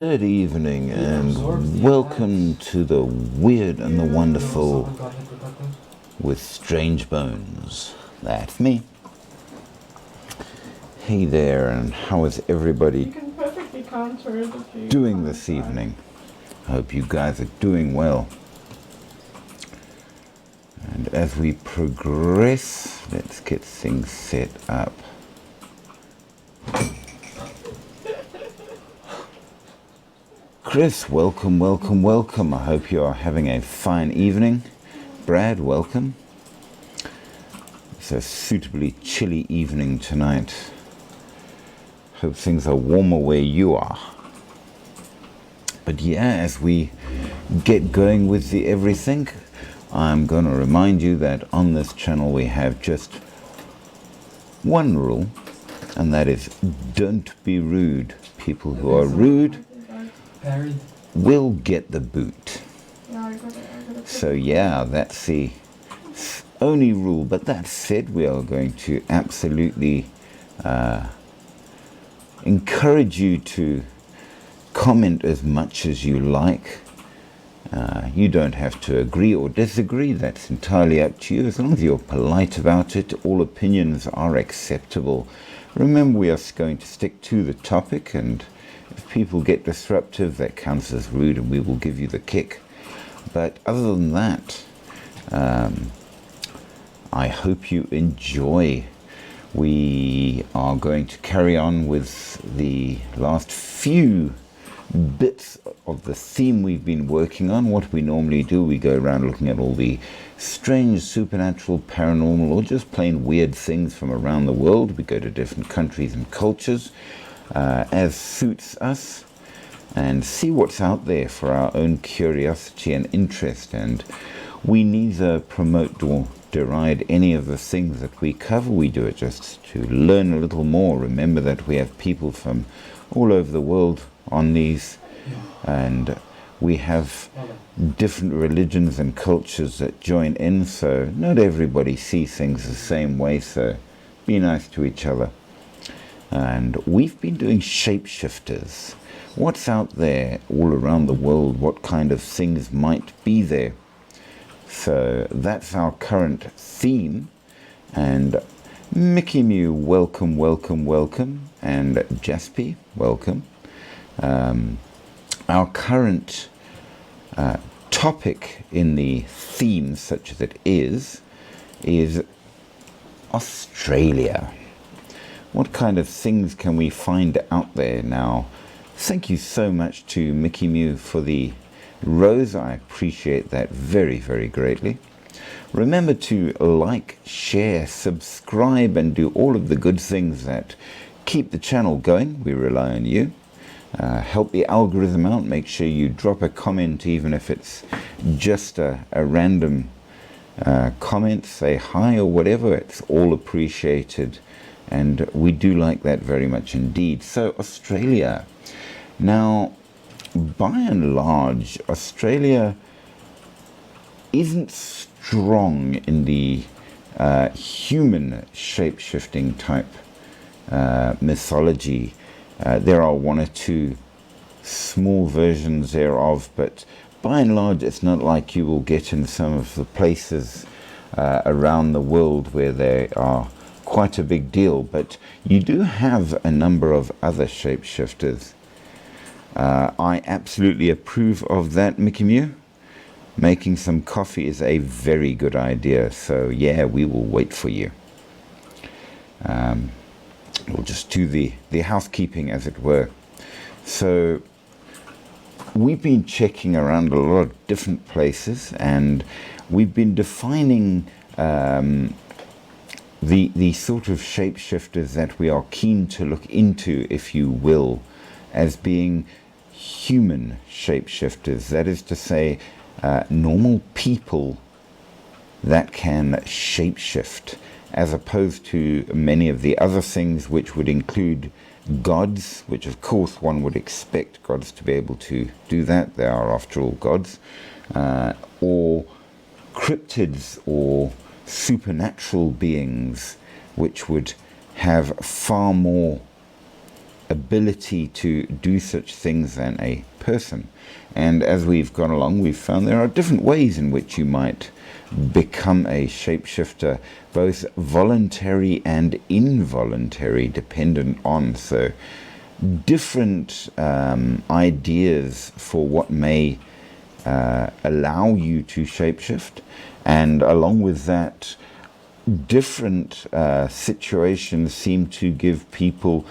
Good evening and welcome to the weird and the wonderful with Strange Bones. That's me. Hey there, and how is everybody doing this evening? I hope you guys are doing well. And as we progress, let's get things set up. Chris, welcome, welcome, welcome. I hope you are having a fine evening. Brad, welcome. It's a suitably chilly evening tonight. Hope things are warmer where you are. But yeah, as we get going with the everything, I'm going to remind you that on this channel we have just one rule, and that is don't be rude. People who are rude will get the boot. So yeah, that's the only rule. But that said, we are going to absolutely encourage you to comment as much as you like. You don't have to agree or disagree. That's entirely up to you. As long as you're polite about it, all opinions are acceptable. Remember, we are going to stick to the topic, and if people get disruptive, that counts as rude and we will give you the kick. But other than that, I hope you enjoy. We are going to carry on with the last few bits of the theme we've been working on. What we normally do, we go around looking at all the strange, supernatural, paranormal, or just plain weird things from around the world. We go to different countries and cultures as suits us, and see what's out there for our own curiosity and interest. And we neither promote or deride any of the things that we cover. We do it just to learn a little more. Remember that we have people from all over the world on these, and we have different religions and cultures that join in, so not everybody sees things the same way, so be nice to each other. And we've been doing shapeshifters. What's out there all around the world? What kind of things might be there? So that's our current theme. And Mickey Mew, welcome, welcome, welcome. And Jaspy, welcome. Our current topic in the theme, such as it is Australia. What kind of things can we find out there now? Thank you so much to Mickey Mew for the rose. I appreciate that very, very greatly. Remember to like, share, subscribe, and do all of the good things that keep the channel going. We rely on you. Help the algorithm out. Make sure you drop a comment, even if it's just a random comment. Say hi or whatever. It's all appreciated. And we do like that very much indeed. So Australia. Now, by and large, Australia isn't strong in the human shape-shifting type mythology. There are one or two small versions thereof, but by and large, it's not like you will get in some of the places around the world where they are quite a big deal. But you do have a number of other shapeshifters. I absolutely approve of that, Mickey Mew. Making some coffee is a very good idea, so yeah, we will wait for you. We'll just do the housekeeping, as it were. So we've been checking around a lot of different places, and we've been defining the sort of shapeshifters that we are keen to look into, if you will, as being human shapeshifters. That is to say, normal people that can shapeshift, as opposed to many of the other things, which would include gods, which of course one would expect gods to be able to do that. They are, after all, gods. Or cryptids or supernatural beings, which would have far more ability to do such things than a person. And as we've gone along, we've found there are different ways in which you might become a shapeshifter, both voluntary and involuntary, dependent on. So different ideas for what may allow you to shapeshift, and along with that, different situations seem to give people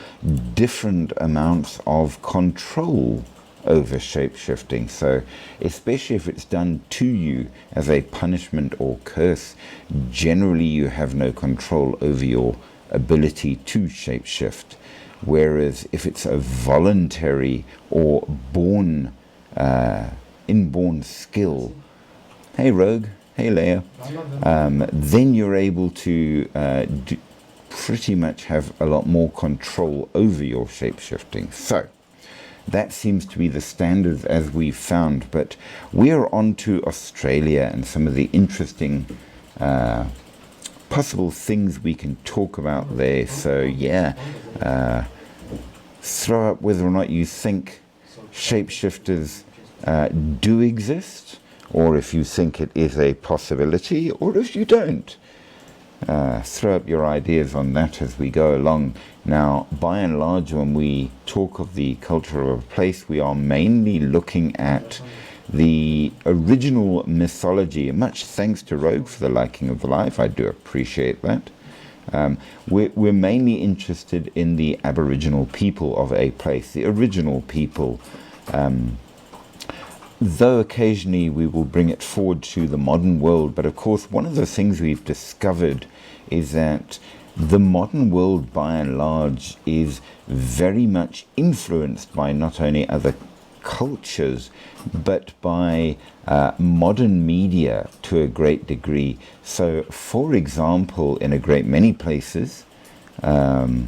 different amounts of control over shapeshifting. So especially if it's done to you as a punishment or curse, generally you have no control over your ability to shapeshift. Whereas if it's a voluntary or inborn skill, hey Rogue, hey Leia, then you're able to pretty much have a lot more control over your shapeshifting. So that seems to be the standard as we've found. But we're on to Australia and some of the interesting possible things we can talk about there. So yeah, throw up whether or not you think shapeshifters do exist, or if you think it is a possibility, or if you don't. Throw up your ideas on that as we go along. Now, by and large, when we talk of the culture of a place, we are mainly looking at the original mythology. Much thanks to Rogue for the liking of the live. I do appreciate that. We're mainly interested in the Aboriginal people of a place, the original people. Though occasionally we will bring it forward to the modern world, but of course one of the things we've discovered is that the modern world by and large is very much influenced by not only other cultures but by modern media to a great degree. So for example, in a great many places, you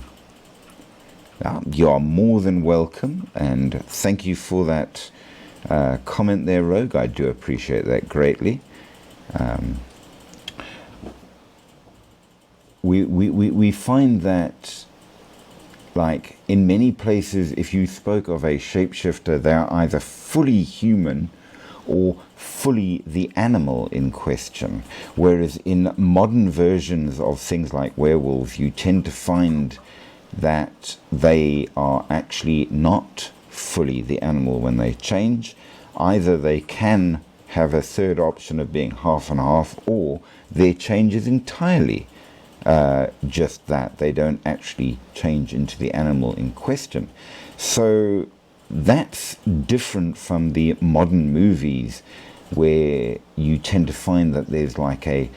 are more than welcome, and thank you for that comment there, Rogue. I do appreciate that greatly. We find that, like, in many places, if you spoke of a shapeshifter, they're either fully human or fully the animal in question. Whereas in modern versions of things like werewolves, you tend to find that they are actually not fully the animal when they change. Either they can have a third option of being half and half, or their change is entirely just that. They don't actually change into the animal in question. So that's different from the modern movies, where you tend to find that there's like a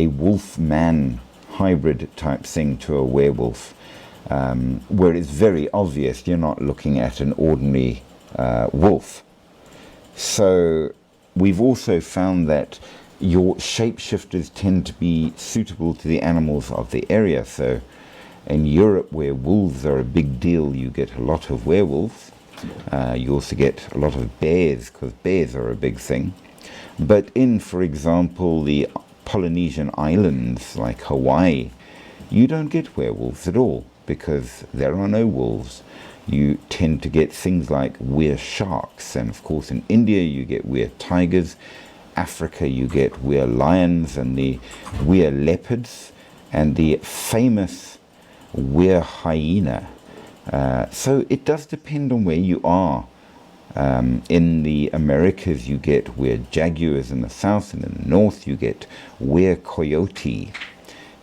wolf-man hybrid type thing to a werewolf, where it's very obvious you're not looking at an ordinary wolf. So we've also found that your shapeshifters tend to be suitable to the animals of the area. So in Europe, where wolves are a big deal, you get a lot of werewolves. You also get a lot of bears, because bears are a big thing. But in, for example, the Polynesian islands like Hawaii, you don't get werewolves at all, because there are no wolves. You tend to get things like were sharks, and of course in India you get were tigers. Africa you get were lions and the were leopards and the famous were hyena. So it does depend on where you are. In the Americas you get were jaguars in the south, and in the north you get were coyote.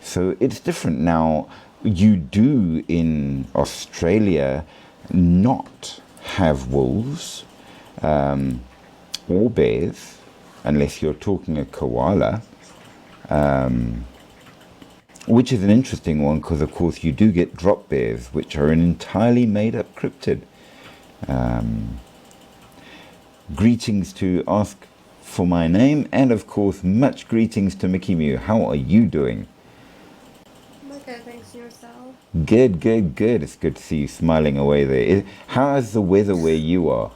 So it's different. Now, you do in Australia not have wolves or bears, unless you're talking a koala, which is an interesting one, because of course you do get drop bears, which are an entirely made-up cryptid. Greetings to Ask for My Name, and of course much greetings to Mickey Mew. How are you doing? Okay, thanks to yourself. Good, good, good. It's good to see you smiling away there. How is the weather where you are?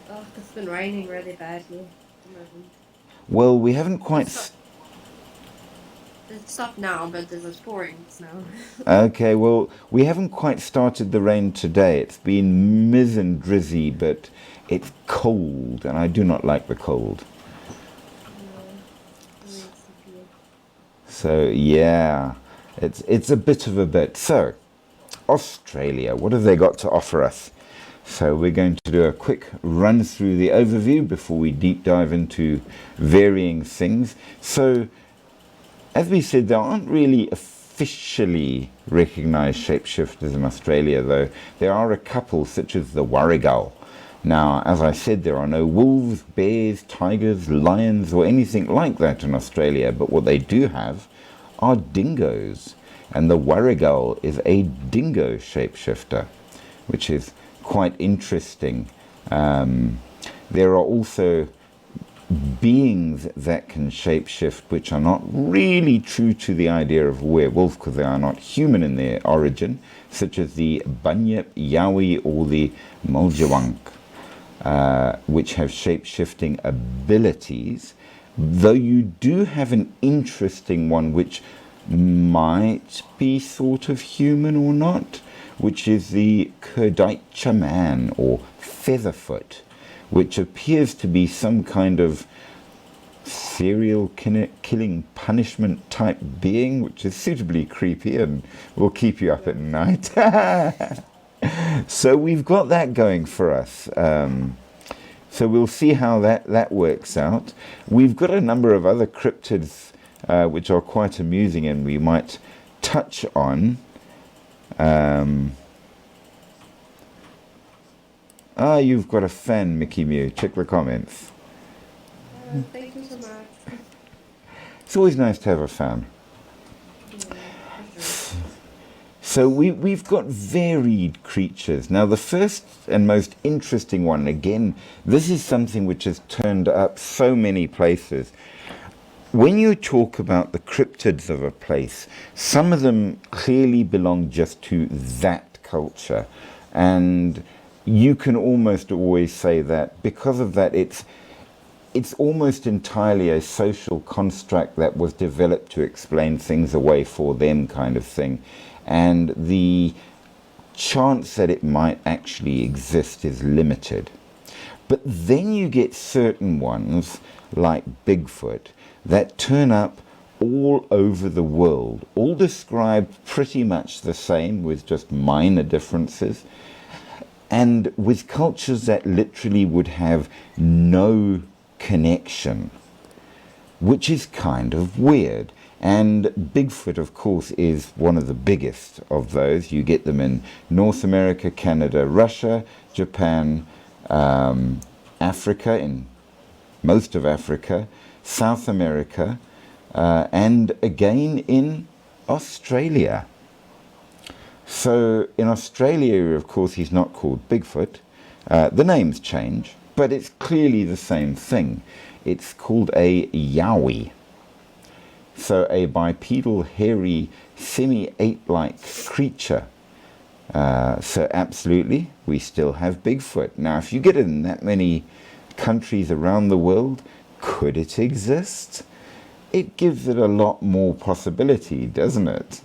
Oh, it's been raining really badly. Well, we haven't quite... It stopped now, but there's pouring snow. Okay, well, we haven't quite started the rain today. It's been miz and drizzy, but it's cold, and I do not like the cold. So yeah, it's a bit of a bit. So, Australia, what have they got to offer us? So we're going to do a quick run through the overview before we deep dive into varying things. So, as we said, there aren't really officially recognised shapeshifters in Australia, though there are a couple, such as the Warrigal. Now, as I said, there are no wolves, bears, tigers, lions, or anything like that in Australia, but what they do have are dingoes. And the Warrigal is a dingo shapeshifter, which is quite interesting. There are also beings that can shapeshift which are not really true to the idea of werewolf because they are not human in their origin, such as the Bunyip, Yowie, or the Muljawank, which have shape-shifting abilities, though you do have an interesting one which might be sort of human or not, which is the Kerditcha Man, or Featherfoot, which appears to be some kind of serial killing punishment type being, which is suitably creepy and will keep you up at night. So we've got that going for us. So we'll see how that works out. We've got a number of other cryptids which are quite amusing and we might touch on. You've got a fan, Mickey Mew. Check the comments. Thank you so much. It's always nice to have a fan. So we've got varied creatures. Now the first and most interesting one, again, this is something which has turned up so many places. When you talk about the cryptids of a place, some of them clearly belong just to that culture. And you can almost always say that because of that, it's almost entirely a social construct that was developed to explain things away for them, kind of thing. And the chance that it might actually exist is limited. But then you get certain ones, like Bigfoot, that turn up all over the world, all described pretty much the same with just minor differences, and with cultures that literally would have no connection, which is kind of weird. And Bigfoot, of course, is one of the biggest of those. You get them in North America, Canada, Russia, Japan, Africa, in most of Africa, South America, and again in Australia. So in Australia, of course, he's not called Bigfoot. The names change, but it's clearly the same thing. It's called a Yowie. So a bipedal, hairy, semi-ape-like creature. So absolutely, we still have Bigfoot. Now, if you get it in that many countries around the world, could it exist? It gives it a lot more possibility, doesn't it?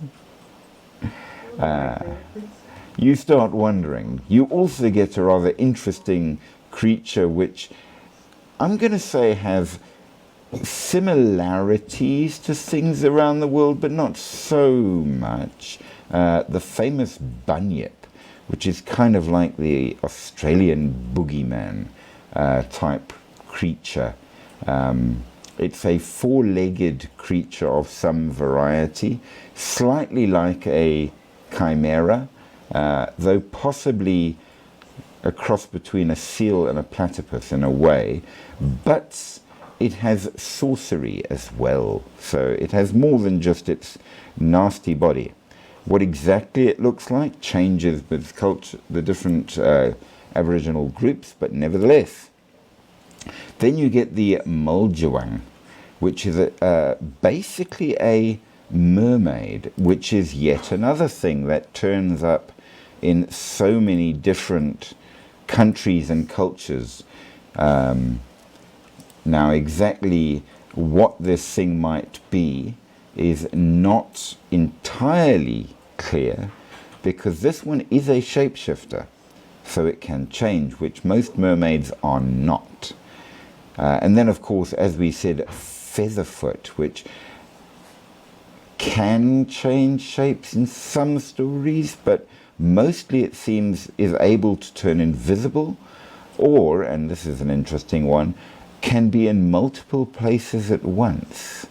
You start wondering. You also get a rather interesting creature which I'm going to say has similarities to things around the world, but not so much. The famous Bunyip, which is kind of like the Australian boogeyman type creature. It's a four-legged creature of some variety, slightly like a chimera, though possibly a cross between a seal and a platypus in a way, but it has sorcery as well, so it has more than just its nasty body. What exactly it looks like changes with culture, the different Aboriginal groups, but nevertheless. Then you get the Muljawang, which is basically a mermaid, which is yet another thing that turns up in so many different countries and cultures. Now, exactly what this thing might be is not entirely clear, because this one is a shapeshifter, so it can change, which most mermaids are not. And then, of course, as we said, Featherfoot, which can change shapes in some stories, but mostly it seems is able to turn invisible, or, and this is an interesting one, can be in multiple places at once.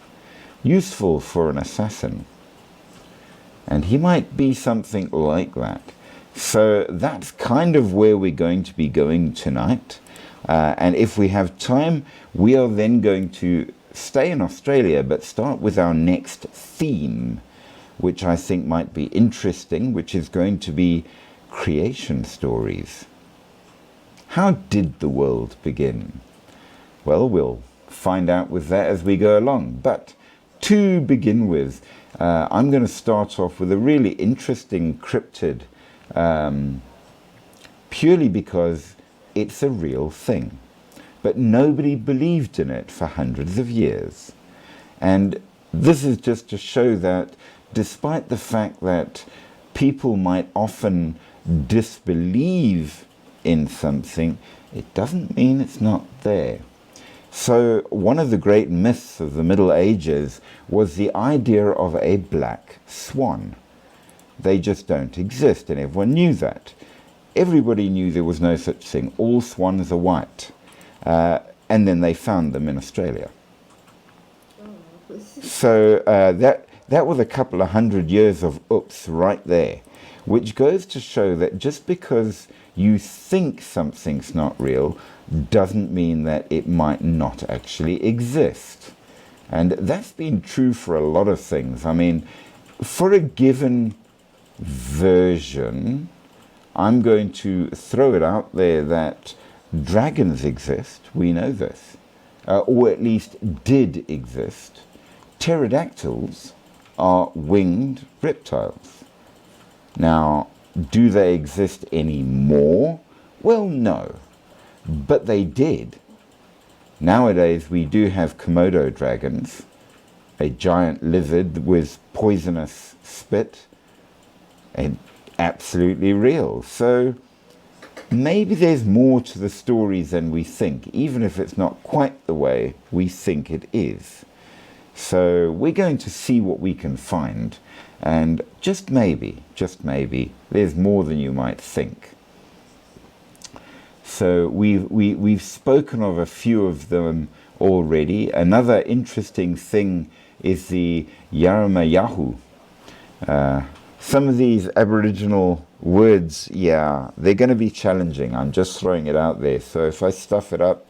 Useful for an assassin. And he might be something like that. So that's kind of where we're going to be going tonight. And if we have time, we are then going to stay in Australia, but start with our next theme, which I think might be interesting, which is going to be creation stories. How did the world begin? Well, we'll find out with that as we go along. But to begin with, I'm going to start off with a really interesting cryptid, purely because it's a real thing. But nobody believed in it for hundreds of years. And this is just to show that despite the fact that people might often disbelieve in something, it doesn't mean it's not there. So one of the great myths of the Middle Ages was the idea of a black swan. They just don't exist, and everyone knew that. Everybody knew there was no such thing. All swans are white. And then they found them in Australia. So that was a couple of 100 years of oops right there, which goes to show that just because you think something's not real doesn't mean that it might not actually exist. And that's been true for a lot of things. I mean, for a given version, I'm going to throw it out there that dragons exist. We know this, or at least did exist. Pterodactyls are winged reptiles. Now, do they exist anymore? Well, no, but they did. Nowadays, we do have Komodo dragons, a giant lizard with poisonous spit, and absolutely real. So maybe there's more to the stories than we think, even if it's not quite the way we think it is. So we're going to see what we can find, and just maybe, there's more than you might think. So we've spoken of a few of them already. Another interesting thing is the Yaramayahu. Some of these Aboriginal words, yeah, they're going to be challenging. I'm just throwing it out there. So if I stuff it up,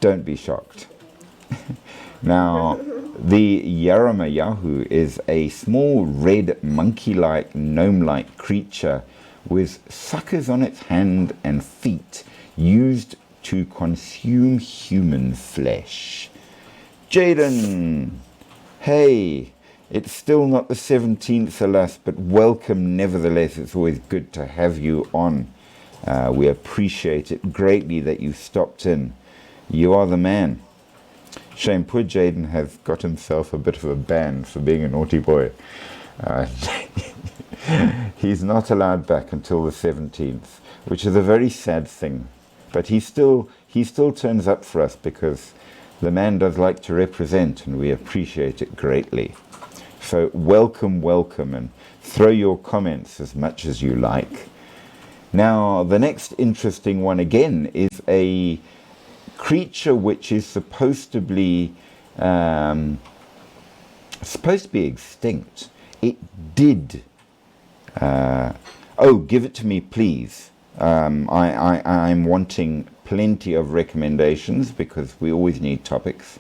don't be shocked. Now, the Yaramayahu is a small red monkey-like, gnome-like creature with suckers on its hand and feet used to consume human flesh. Jaden! Hey! It's still not the 17th, alas, but welcome nevertheless. It's always good to have you on. We appreciate it greatly that you stopped in. You are the man. Shame poor Jaden has got himself a bit of a ban for being a naughty boy. He's not allowed back until the 17th, which is a very sad thing. But he still turns up for us because the man does like to represent, and we appreciate it greatly. So welcome, and throw your comments as much as you like. Now, the next interesting one again is a creature which is supposed to be extinct. It did. Give it to me, please. I'm wanting plenty of recommendations because we always need topics.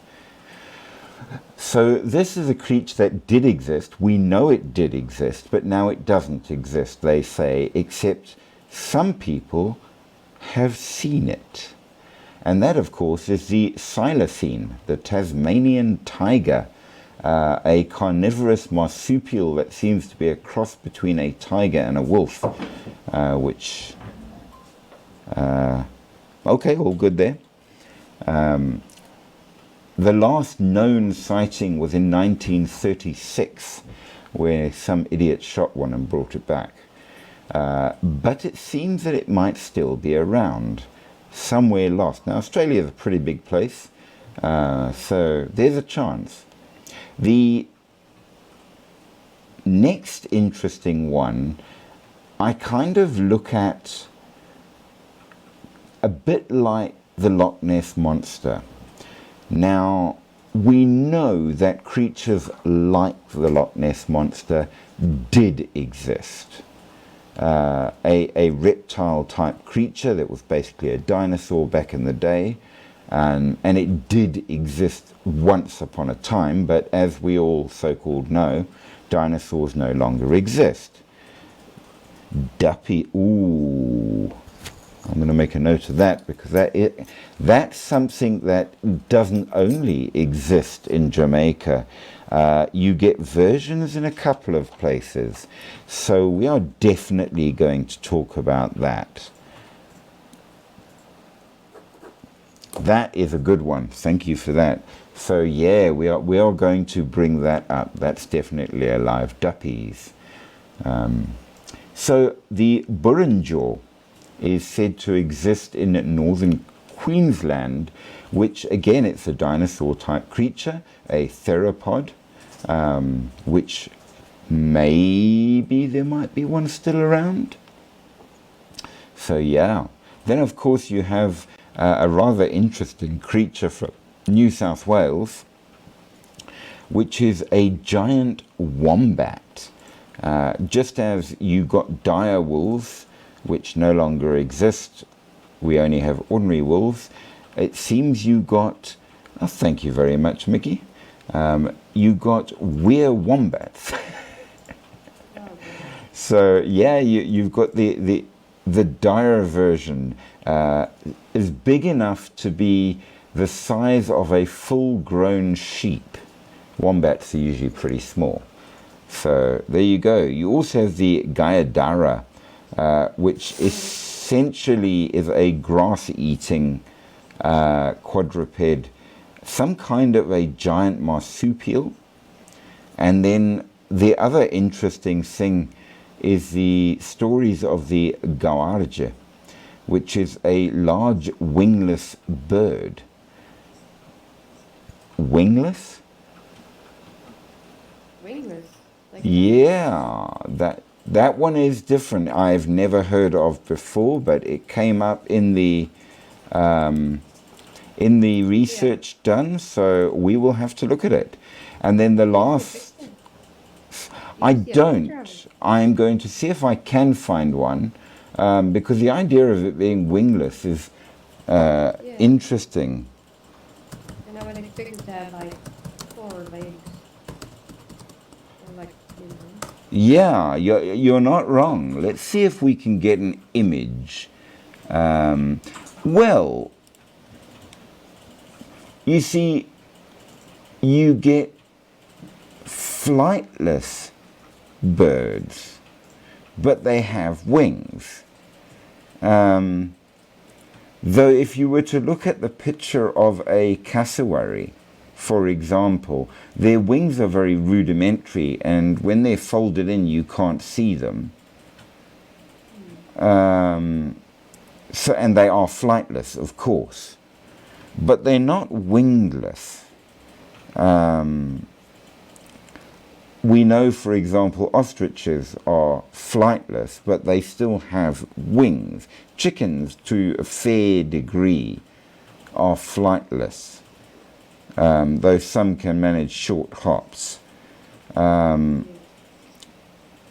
So this is a creature that did exist. We know it did exist, but now it doesn't exist, they say, except some people have seen it. And that, of course, is the Silacene, the Tasmanian tiger, a carnivorous marsupial that seems to be a cross between a tiger and a wolf, okay, all good there. The last known sighting was in 1936, where some idiot shot one and brought it back. But it seems that it might still be around, somewhere lost. Now, Australia is a pretty big place, so there's a chance. The next interesting one, I kind of look at a bit like the Loch Ness Monster. Now, we know that creatures like the Loch Ness Monster did exist. A reptile type creature that was basically a dinosaur back in the day, and it did exist once upon a time, but as we all so-called know, dinosaurs no longer exist. Duppy, ooh, I'm going to make a note of that, because that's something that doesn't only exist in Jamaica. You get versions in a couple of places, so we are definitely going to talk about that. That is a good one. Thank you for that. So yeah, we are going to bring that up. That's definitely alive. Duppies. So the Burrinjaw is said to exist in northern Queensland, which again, it's a dinosaur type creature, a theropod, which maybe there might be one still around. So yeah. Then of course you have a rather interesting creature from New South Wales, which is a giant wombat. Just as you got dire wolves, which no longer exist, we only have ordinary wolves. It seems you got, oh, thank you very much, Mickey. You got weir wombats. So yeah, you've got the dire version. Is big enough to be the size of a full-grown sheep. Wombats are usually pretty small. So there you go. You also have the Gaiadara, which essentially is a grass-eating quadruped, some kind of a giant marsupial. And then the other interesting thing is the stories of the Gawarja, which is a large wingless bird. Wingless? Wingless. Like Yeah, that one is different. I've never heard of before, but it came up in the research done, so we will have to look at it. And then the last, I don't. I'm going to see if I can find one, because the idea of it being wingless is interesting. And I would expect it to have like 4 legs. Or like, you know. Yeah, you're not wrong. Let's see if we can get an image. Well, you see, you get flightless birds, but they have wings. Though if you were to look at the picture of a cassowary, for example, their wings are very rudimentary, and when they're folded in, you can't see them. So, and they are flightless, of course, but they're not wingless. We know, for example, ostriches are flightless, but they still have wings. Chickens, to a fair degree, are flightless, though some can manage short hops.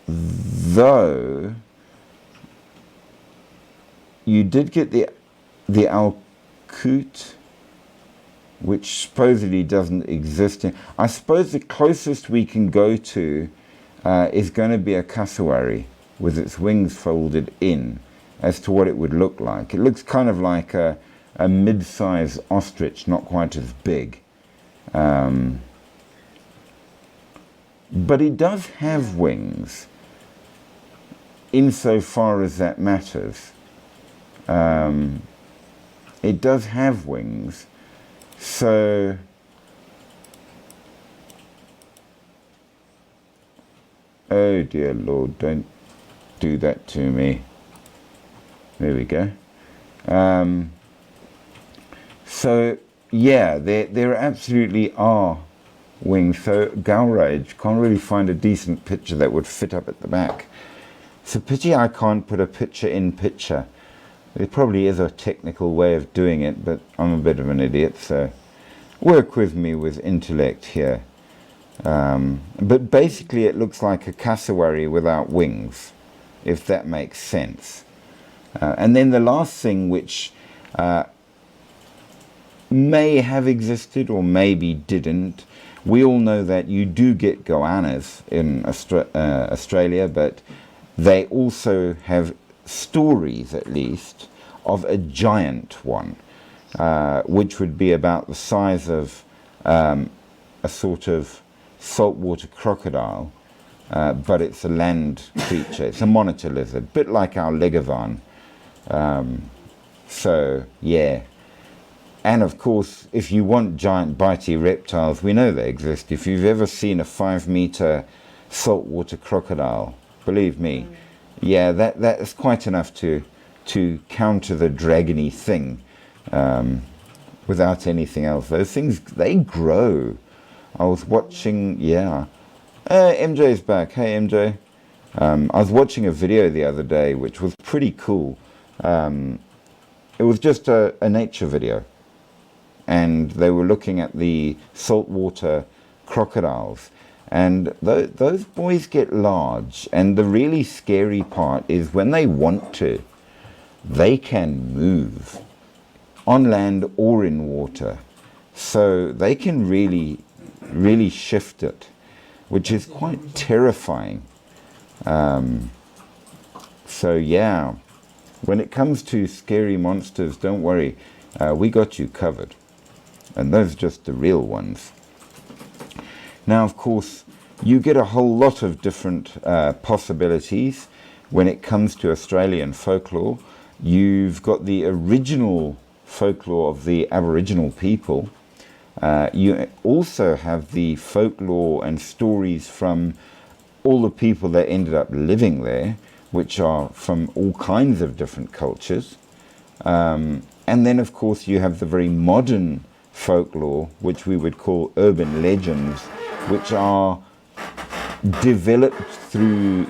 Though you did get the alcoot, which supposedly doesn't exist. I suppose the closest we can go to is going to be a cassowary with its wings folded in, as to what it would look like. It looks kind of like a mid-sized ostrich, not quite as big. But it does have wings, insofar as that matters. It does have wings. So Oh dear Lord, don't do that to me. There we go. So yeah, there absolutely are wings. So Gaurage can't really find a decent picture that would fit up at the back. So pity I can't put a picture in picture. There probably is a technical way of doing it, but I'm a bit of an idiot, so work with me with intellect here. But basically it looks like a cassowary without wings, if that makes sense. And then the last thing, which may have existed or maybe didn't, we all know that you do get goannas in Australia, but they also have stories, at least, of a giant one, which would be about the size of a sort of saltwater crocodile, but it's a land creature. It's a monitor lizard, bit like our leguan. So, yeah. And of course, if you want giant bitey reptiles, we know they exist. If you've ever seen a 5-meter saltwater crocodile, believe me, yeah, that is quite enough to counter the dragony thing without anything else. Those things, they grow. I was watching, yeah. MJ's back. Hey, MJ. I was watching a video the other day, which was pretty cool. It was just a nature video. And they were looking at the saltwater crocodiles. And those boys get large. And the really scary part is when they want to, they can move on land or in water. So they can really, really shift it, which is quite terrifying. So yeah, when it comes to scary monsters, don't worry, we got you covered. And those are just the real ones. Now, of course, you get a whole lot of different possibilities when it comes to Australian folklore. You've got the original folklore of the Aboriginal people. You also have the folklore and stories from all the people that ended up living there, which are from all kinds of different cultures. And then, of course, you have the very modern folklore, which we would call urban legends, which are developed through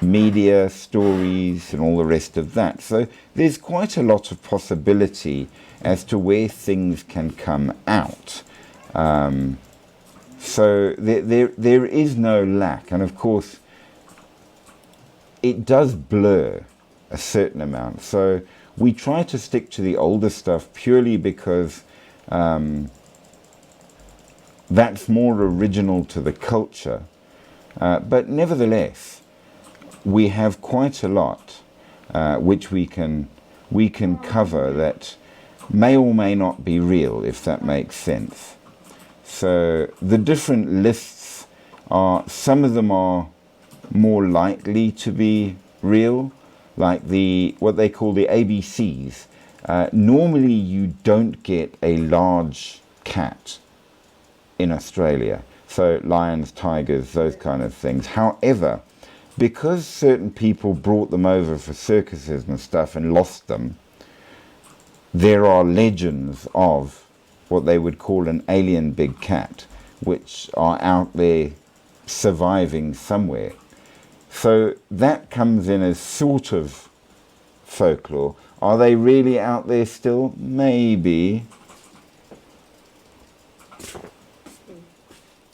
media, stories, and all the rest of that. So there's quite a lot of possibility as to where things can come out. So there is no lack. And of course, it does blur a certain amount. So we try to stick to the older stuff purely because that's more original to the culture. But nevertheless, we have quite a lot which we can cover that may or may not be real, if that makes sense. So the different lists are, some of them are more likely to be real, like what they call the ABCs. Normally you don't get a large cat in Australia, so lions, tigers, those kind of things. However, because certain people brought them over for circuses and stuff and lost them, there are legends of what they would call an alien big cat, which are out there surviving somewhere. So that comes in as sort of folklore. Are they really out there still? Maybe.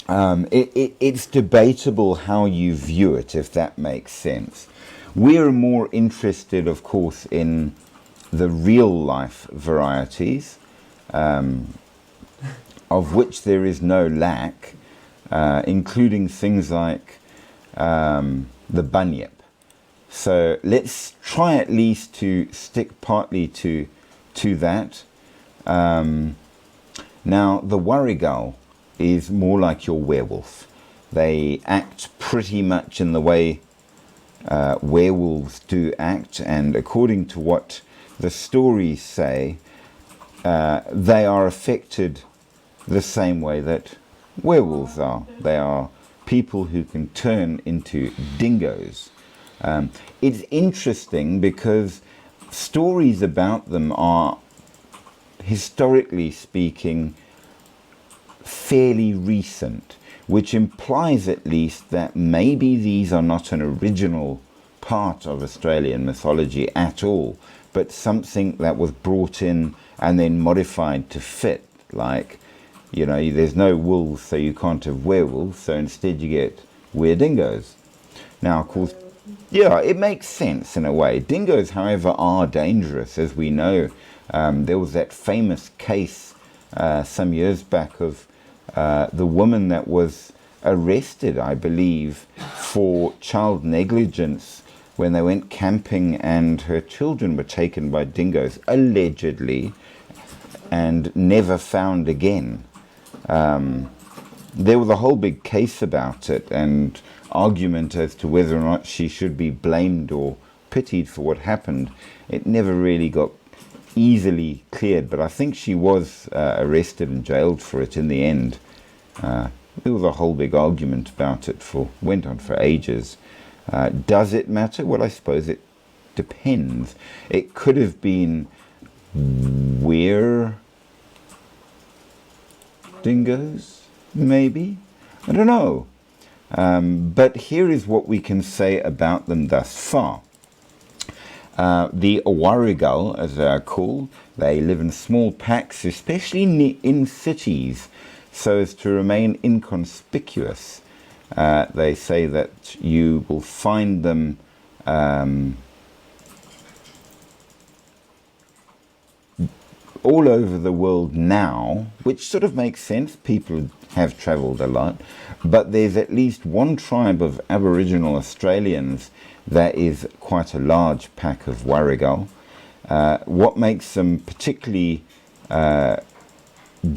It's debatable how you view it, if that makes sense. We're more interested, of course, in the real life varieties, of which there is no lack, including things like the bunyip. So let's try at least to stick partly to that. Now, the warrigal is more like your werewolf. They act pretty much in the way werewolves do act, and according to what the stories say, they are affected the same way that werewolves are. They are people who can turn into dingoes. It's interesting because stories about them are, historically speaking, fairly recent, which implies at least that maybe these are not an original part of Australian mythology at all, but something that was brought in and then modified to fit. Like, you know, there's no wolves, so you can't have werewolves, so instead you get were-dingoes. Now, of course, yeah, it makes sense in a way. Dingoes, however, are dangerous, as we know. There was that famous case some years back of the woman that was arrested, I believe, for child negligence when they went camping and her children were taken by dingoes, allegedly, and never found again. There was a whole big case about it and argument as to whether or not she should be blamed or pitied for what happened. It never really got easily cleared, but I think she was arrested and jailed for it in the end. There was a whole big argument about it went on for ages. Does it matter? Well, I suppose it depends. It could have been dingoes, maybe? I don't know. But here is what we can say about them thus far. The Warrigal, as they are called, they live in small packs, especially in cities, so as to remain inconspicuous. They say that you will find them all over the world now, which sort of makes sense. People have travelled a lot, but there's at least one tribe of Aboriginal Australians that is quite a large pack of Warrigal. What makes them particularly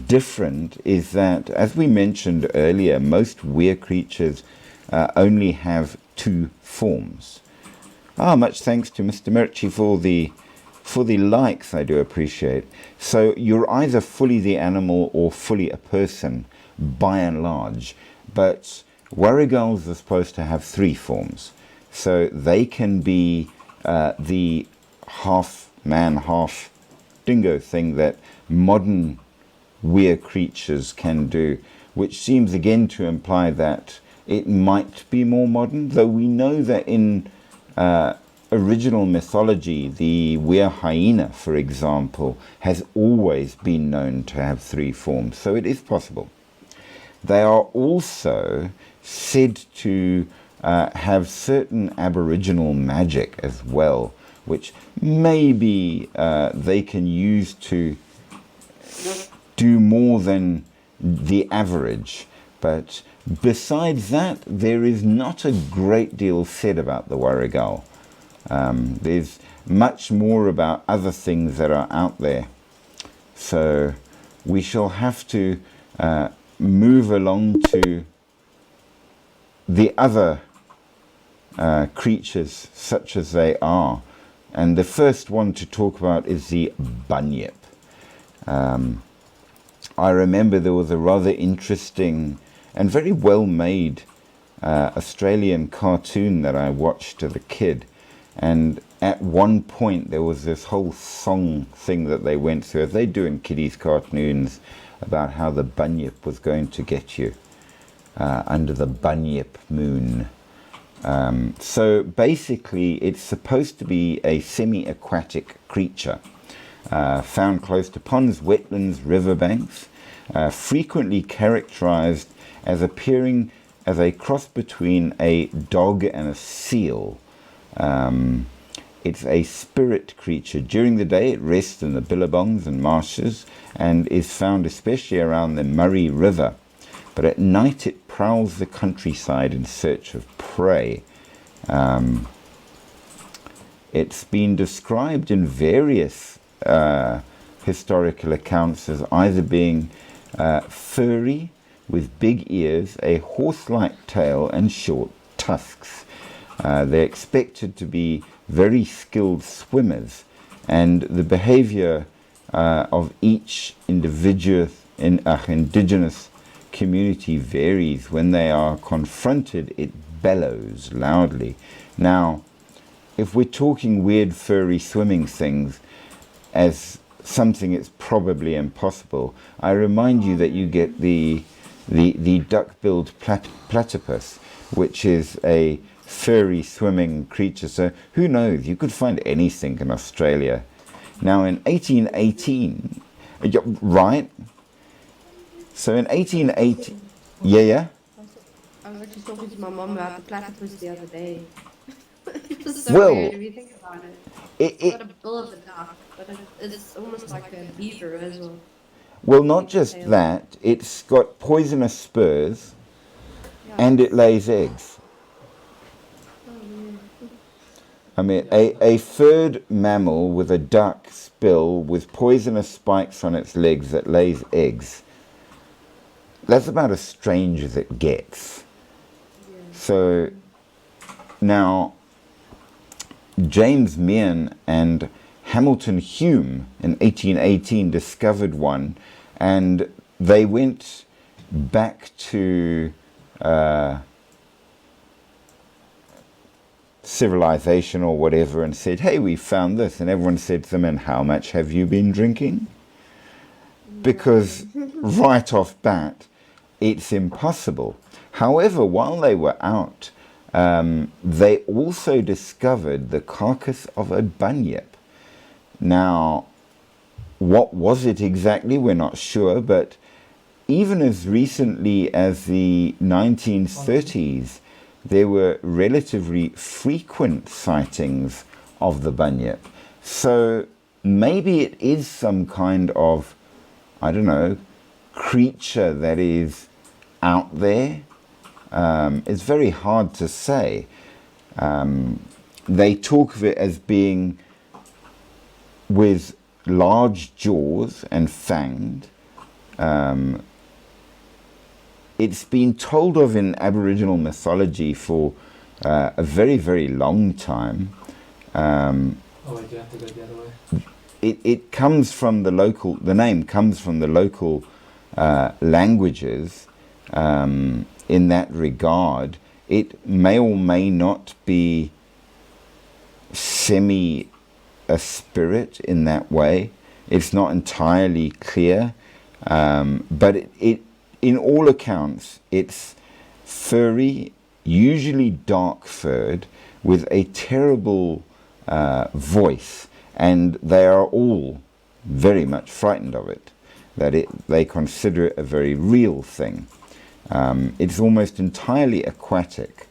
different is that, as we mentioned earlier, most were creatures only have two forms. Much thanks to Mr. Mirchi for the likes, I do appreciate. So you're either fully the animal or fully a person, by and large. But Warrigals are supposed to have three forms. So they can be the half man, half dingo thing that modern weird creatures can do, which seems again to imply that it might be more modern, though we know that in original mythology, the were hyena, for example, has always been known to have three forms, so it is possible. They are also said to have certain Aboriginal magic as well, which maybe they can use to do more than the average. But besides that, there is not a great deal said about the Warrigal. There's much more about other things that are out there. So we shall have to move along to the other creatures, such as they are. And the first one to talk about is the bunyip. I remember there was a rather interesting and very well made Australian cartoon that I watched as a kid. And at one point there was this whole song thing that they went through, as they do in kiddies' cartoons, about how the bunyip was going to get you under the bunyip moon. So basically it's supposed to be a semi-aquatic creature found close to ponds, wetlands, riverbanks, frequently characterized as appearing as a cross between a dog and a seal. It's a spirit creature. During the day it rests in the billabongs and marshes and is found especially around the Murray River. But at night it prowls the countryside in search of prey. It's been described in various historical accounts as either being furry with big ears, a horse-like tail and short tusks. They're expected to be very skilled swimmers, and the behavior of each indigenous community varies. When they are confronted, it bellows loudly. Now, if we're talking weird furry swimming things as something it's probably impossible, I remind you that you get the duck-billed platypus, which is a furry swimming creature. So who knows? You could find anything in Australia. Now in 1818, right? So in 1818, yeah. I was actually talking to my mom about the platypus the other day. It was so Well, weird if you think about it. It's got a bill of a duck, but it's almost like a beaver as well. well, not just that, it's got poisonous spurs Yeah. and it lays eggs. Oh, weird. I mean, a furred mammal with a duck's bill with poisonous spikes on its legs that lays eggs. That's about as strange as it gets. Yeah. So now, James Meehan and Hamilton Hume in 1818 discovered one, and they went back to civilization or whatever and said, hey, we found this. And everyone said to them, and how much have you been drinking? Because right off bat, it's impossible. However, while they were out, they also discovered the carcass of a bunyip. Now, what was it exactly? We're not sure, but even as recently as the 1930s, there were relatively frequent sightings of the bunyip. So maybe it is some kind of, I don't know, creature that is out there. It's very hard to say. They talk of it as being with large jaws and fanged. It's been told of in Aboriginal mythology for a very, very long time. Oh, wait, you have to go the other way. It comes from the local, the name comes from the local languages. In that regard, it may or may not be semi a spirit in that way. It's not entirely clear, but it in all accounts, it's furry, usually dark-furred, with a terrible voice, and they are all very much frightened of it, that they consider it a very real thing. It's almost entirely aquatic,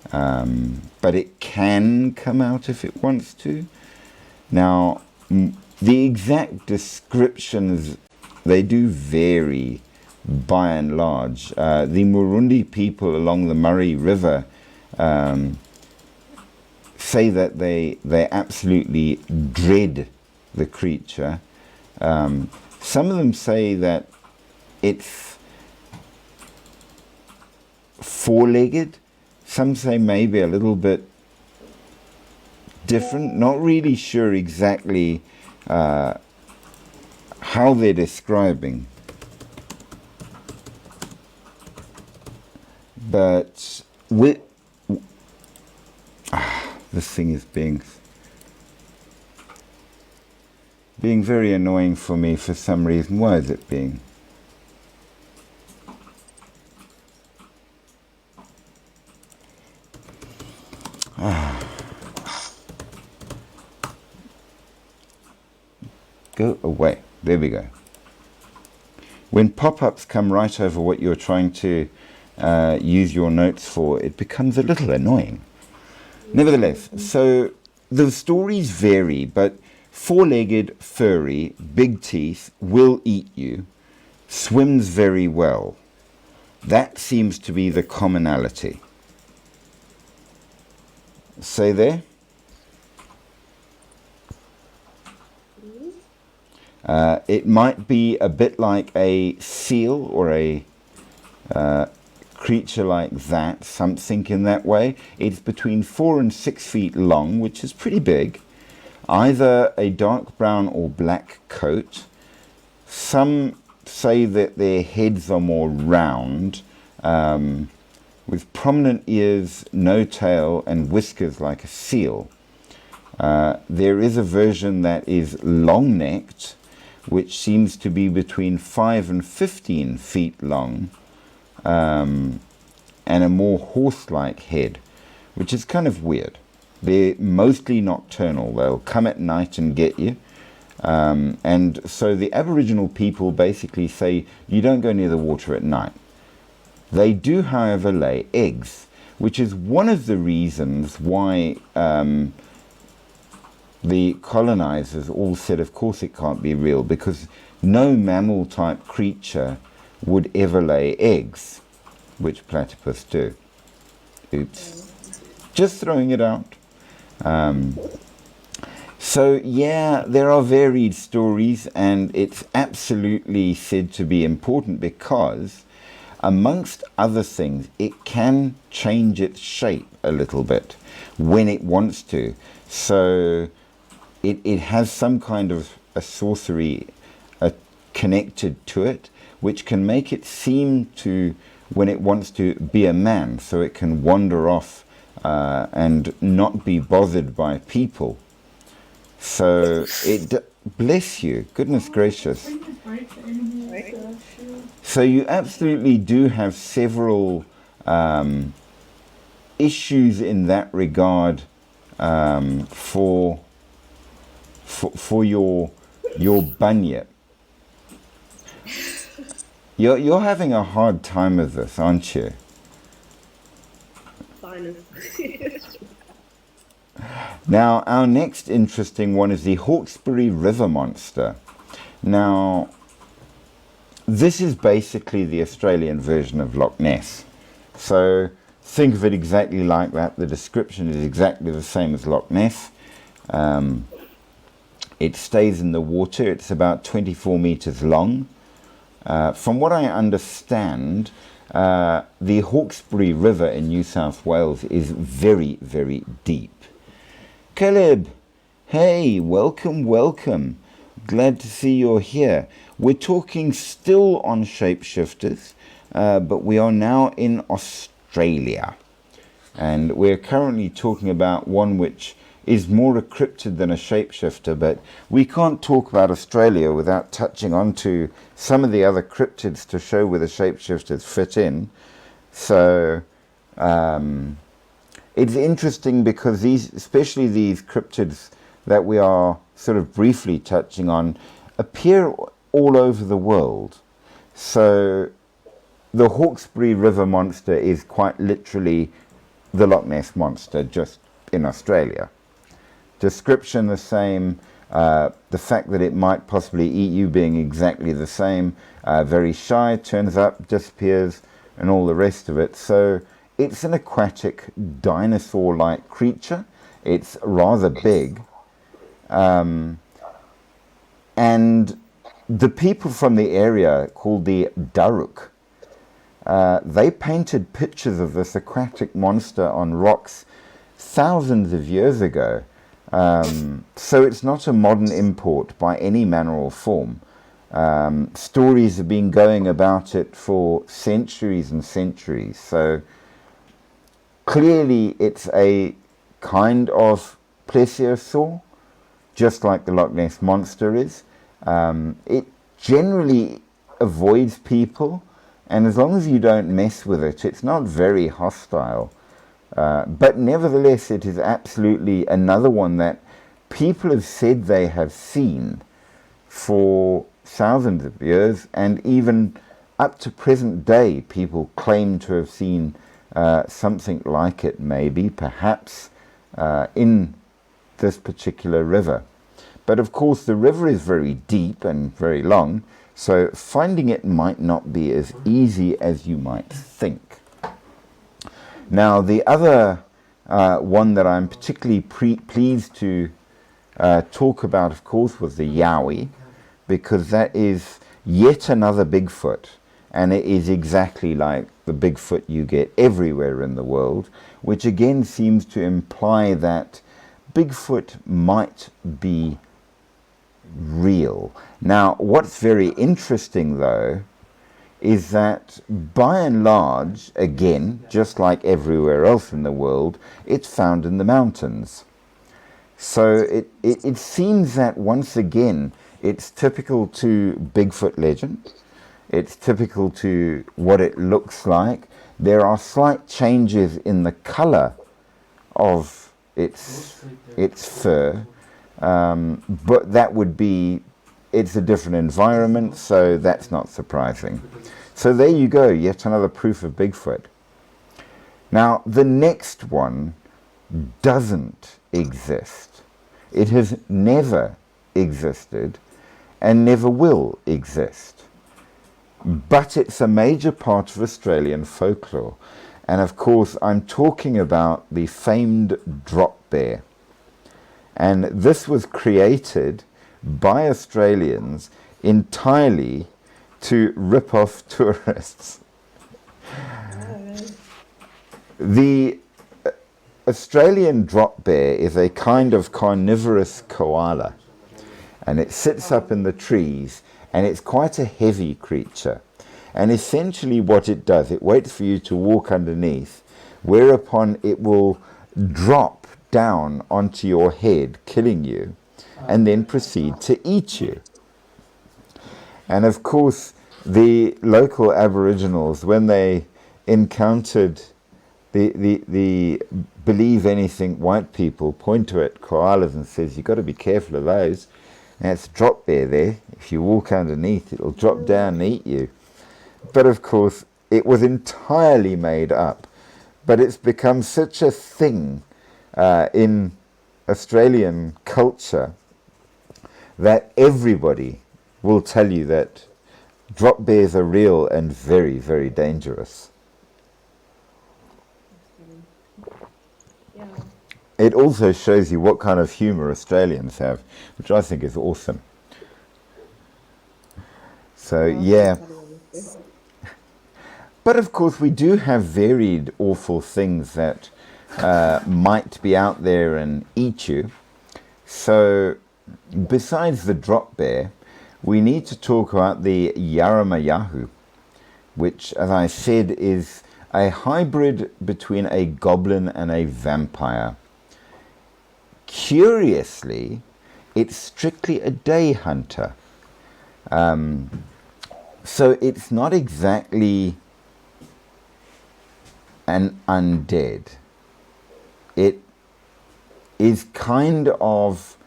but it can come out if it wants to. Now, the exact descriptions, they do vary by and large. The Murundi people along the Murray River say that they absolutely dread the creature. Some of them say that it's four-legged. Some say maybe a little bit different. Not really sure exactly how they're describing. But with this thing is being very annoying for me for some reason. Why is it being? Go away. There we go. When pop-ups come right over what you're trying to use your notes for, it becomes a little annoying. Nevertheless, so the stories vary, but four-legged, furry, big teeth, will eat you, swims very well. That seems to be the commonality. Say there? It might be a bit like a seal or a creature like that, something in that way. It's between 4 and 6 feet long, which is pretty big. Either a dark brown or black coat. Some say that their heads are more round, with prominent ears, no tail, and whiskers like a seal. There is a version that is long-necked, which seems to be between 5 and 15 feet long, and a more horse-like head, which is kind of weird. They're mostly nocturnal. They'll come at night and get you. And so the Aboriginal people basically say you don't go near the water at night. They do, however, lay eggs, which is one of the reasons why the colonizers all said, of course it can't be real, because no mammal-type creature would ever lay eggs, which platypus do. Oops. Just throwing it out. So yeah, there are varied stories, and it's absolutely said to be important because, amongst other things, it can change its shape a little bit when it wants to. So it has some kind of a sorcery connected to it, which can make it seem to, when it wants to, be a man, so it can wander off and not be bothered by people. So bless you, goodness gracious. So you absolutely do have several issues in that regard for your bunyip. You're having a hard time with this, aren't you? Now, our next interesting one is the Hawkesbury River Monster. Now, this is basically the Australian version of Loch Ness. So think of it exactly like that. The description is exactly the same as Loch Ness. It stays in the water. It's about 24 meters long. From what I understand, the Hawkesbury River in New South Wales is very, very deep. Caleb, hey, welcome, welcome. Glad to see you're here. We're talking still on shapeshifters, but we are now in Australia. And we're currently talking about one which is more a cryptid than a shapeshifter, but we can't talk about Australia without touching on to some of the other cryptids to show where the shapeshifters fit in. So it's interesting because especially these cryptids that we are sort of briefly touching on, appear all over the world. So the Hawkesbury River Monster is quite literally the Loch Ness Monster, just in Australia. Description the same, the fact that it might possibly eat you being exactly the same, very shy, turns up, disappears, and all the rest of it. So it's an aquatic dinosaur-like creature. It's rather big. And the people from the area called the Daruk, they painted pictures of this aquatic monster on rocks thousands of years ago. So it's not a modern import by any manner or form. Stories have been going about it for centuries and centuries. So clearly it's a kind of plesiosaur, just like the Loch Ness Monster is. It generally avoids people, and as long as you don't mess with it, it's not very hostile. But nevertheless, it is absolutely another one that people have said they have seen for thousands of years, and even up to present day, people claim to have seen something like it, maybe, perhaps, in this particular river. But of course, the river is very deep and very long, so finding it might not be as easy as you might think. Now, the other one that I'm particularly pleased to talk about, of course, was the Yowie, because that is yet another Bigfoot, and it is exactly like the Bigfoot you get everywhere in the world, which again seems to imply that Bigfoot might be real. Now, what's very interesting though is that by and large, again, just like everywhere else in the world, it's found in the mountains. So it seems that once again, it's typical to Bigfoot legend. It's typical to what it looks like. There are slight changes in the color of its fur, but that would be, it's a different environment, so that's not surprising. So there you go, yet another proof of Bigfoot. Now, the next one doesn't exist. It has never existed and never will exist. But it's a major part of Australian folklore. And of course, I'm talking about the famed drop bear. And this was created by Australians entirely to rip off tourists. The Australian drop bear is a kind of carnivorous koala, and it sits up in the trees, and it's quite a heavy creature. And essentially what it does, it waits for you to walk underneath, whereupon it will drop down onto your head, killing you, and then proceed to eat you. And of course, the local Aboriginals, when they encountered the believe anything white people, point to it, koalas, and says, you've got to be careful of those. And it's drop bear there. If you walk underneath, it'll drop down and eat you. But of course, it was entirely made up. But it's become such a thing in Australian culture that everybody will tell you that drop bears are real and very, very dangerous. Yeah. It also shows you what kind of humour Australians have, which I think is awesome. So, yeah. But of course, we do have varied awful things that might be out there and eat you. So, besides the drop bear, we need to talk about the Yaramayahu, which, as I said, is a hybrid between a goblin and a vampire. Curiously, it's strictly a day hunter. So it's not exactly an undead. It is kind of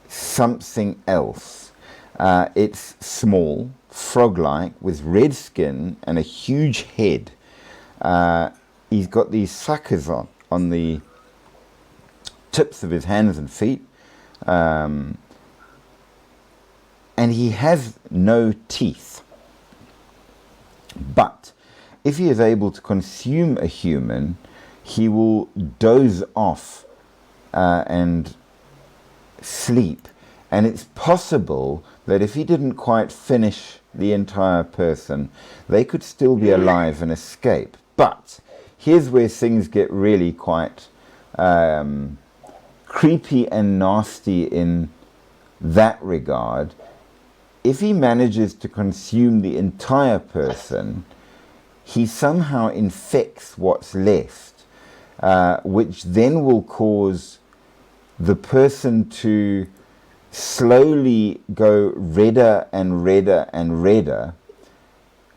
something else. It's small, frog-like, with red skin and a huge head. He's got these suckers on the tips of his hands and feet. And he has no teeth. But if he is able to consume a human, he will doze off and sleep. And it's possible that if he didn't quite finish the entire person, they could still be alive and escape. But here's where things get really quite creepy and nasty in that regard. If he manages to consume the entire person, he somehow infects what's left, which then will cause the person to slowly go redder and redder and redder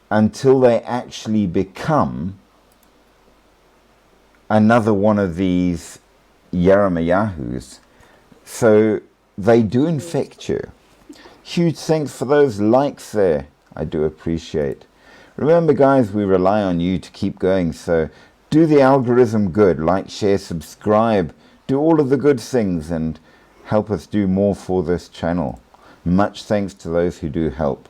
until they actually become another one of these Yaramayahus. So they do infect you. Huge thanks for those likes there. I do appreciate. Remember, guys, we rely on you to keep going, so do the algorithm good. Like, share, subscribe. Do all of the good things and help us do more for this channel. Much thanks to those who do help.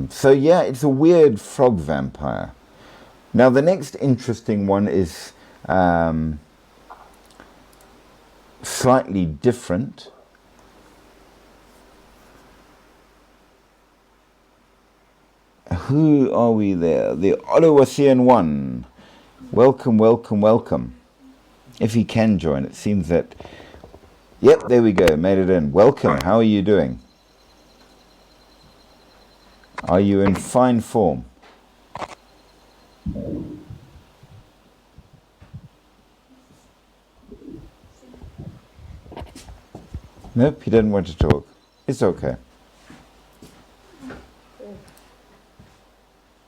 So yeah, it's a weird frog vampire. Now the next interesting one is slightly different. Who are we there? The Ottawassian one. Welcome, welcome, welcome. If he can join, it seems that Yep, there we go. Made it in. Welcome. How are you doing? Are you in fine form? Nope, he didn't want to talk. It's okay.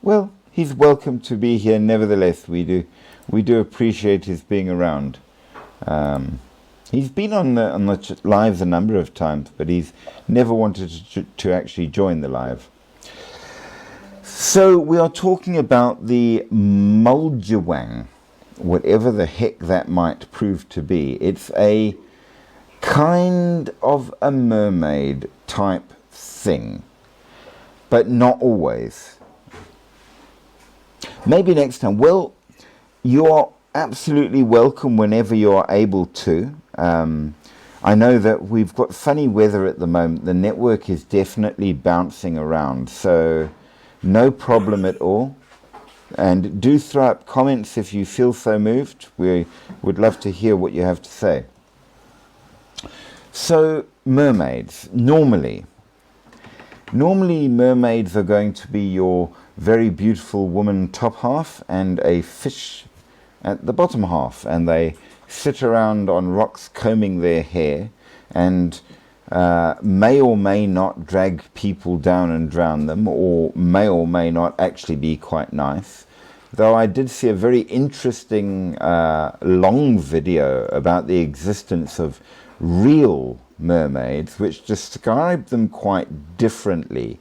Well, he's welcome to be here. Nevertheless, we do appreciate his being around. He's been on the lives a number of times, but he's never wanted to actually join the live. So we are talking about the Muljawang, whatever the heck that might prove to be. It's a kind of a mermaid type thing, but not always. Maybe next time. Well, you're absolutely welcome whenever you're able to. I know that we've got funny weather at the moment. The network is definitely bouncing around, so no problem at all. And do throw up comments if you feel so moved. We would love to hear what you have to say. So, mermaids. Normally mermaids are going to be your very beautiful woman top half and a fish at the bottom half, and they sit around on rocks combing their hair and may or may not drag people down and drown them, or may not actually be quite nice. Though I did see a very interesting long video about the existence of real mermaids, which described them quite differently,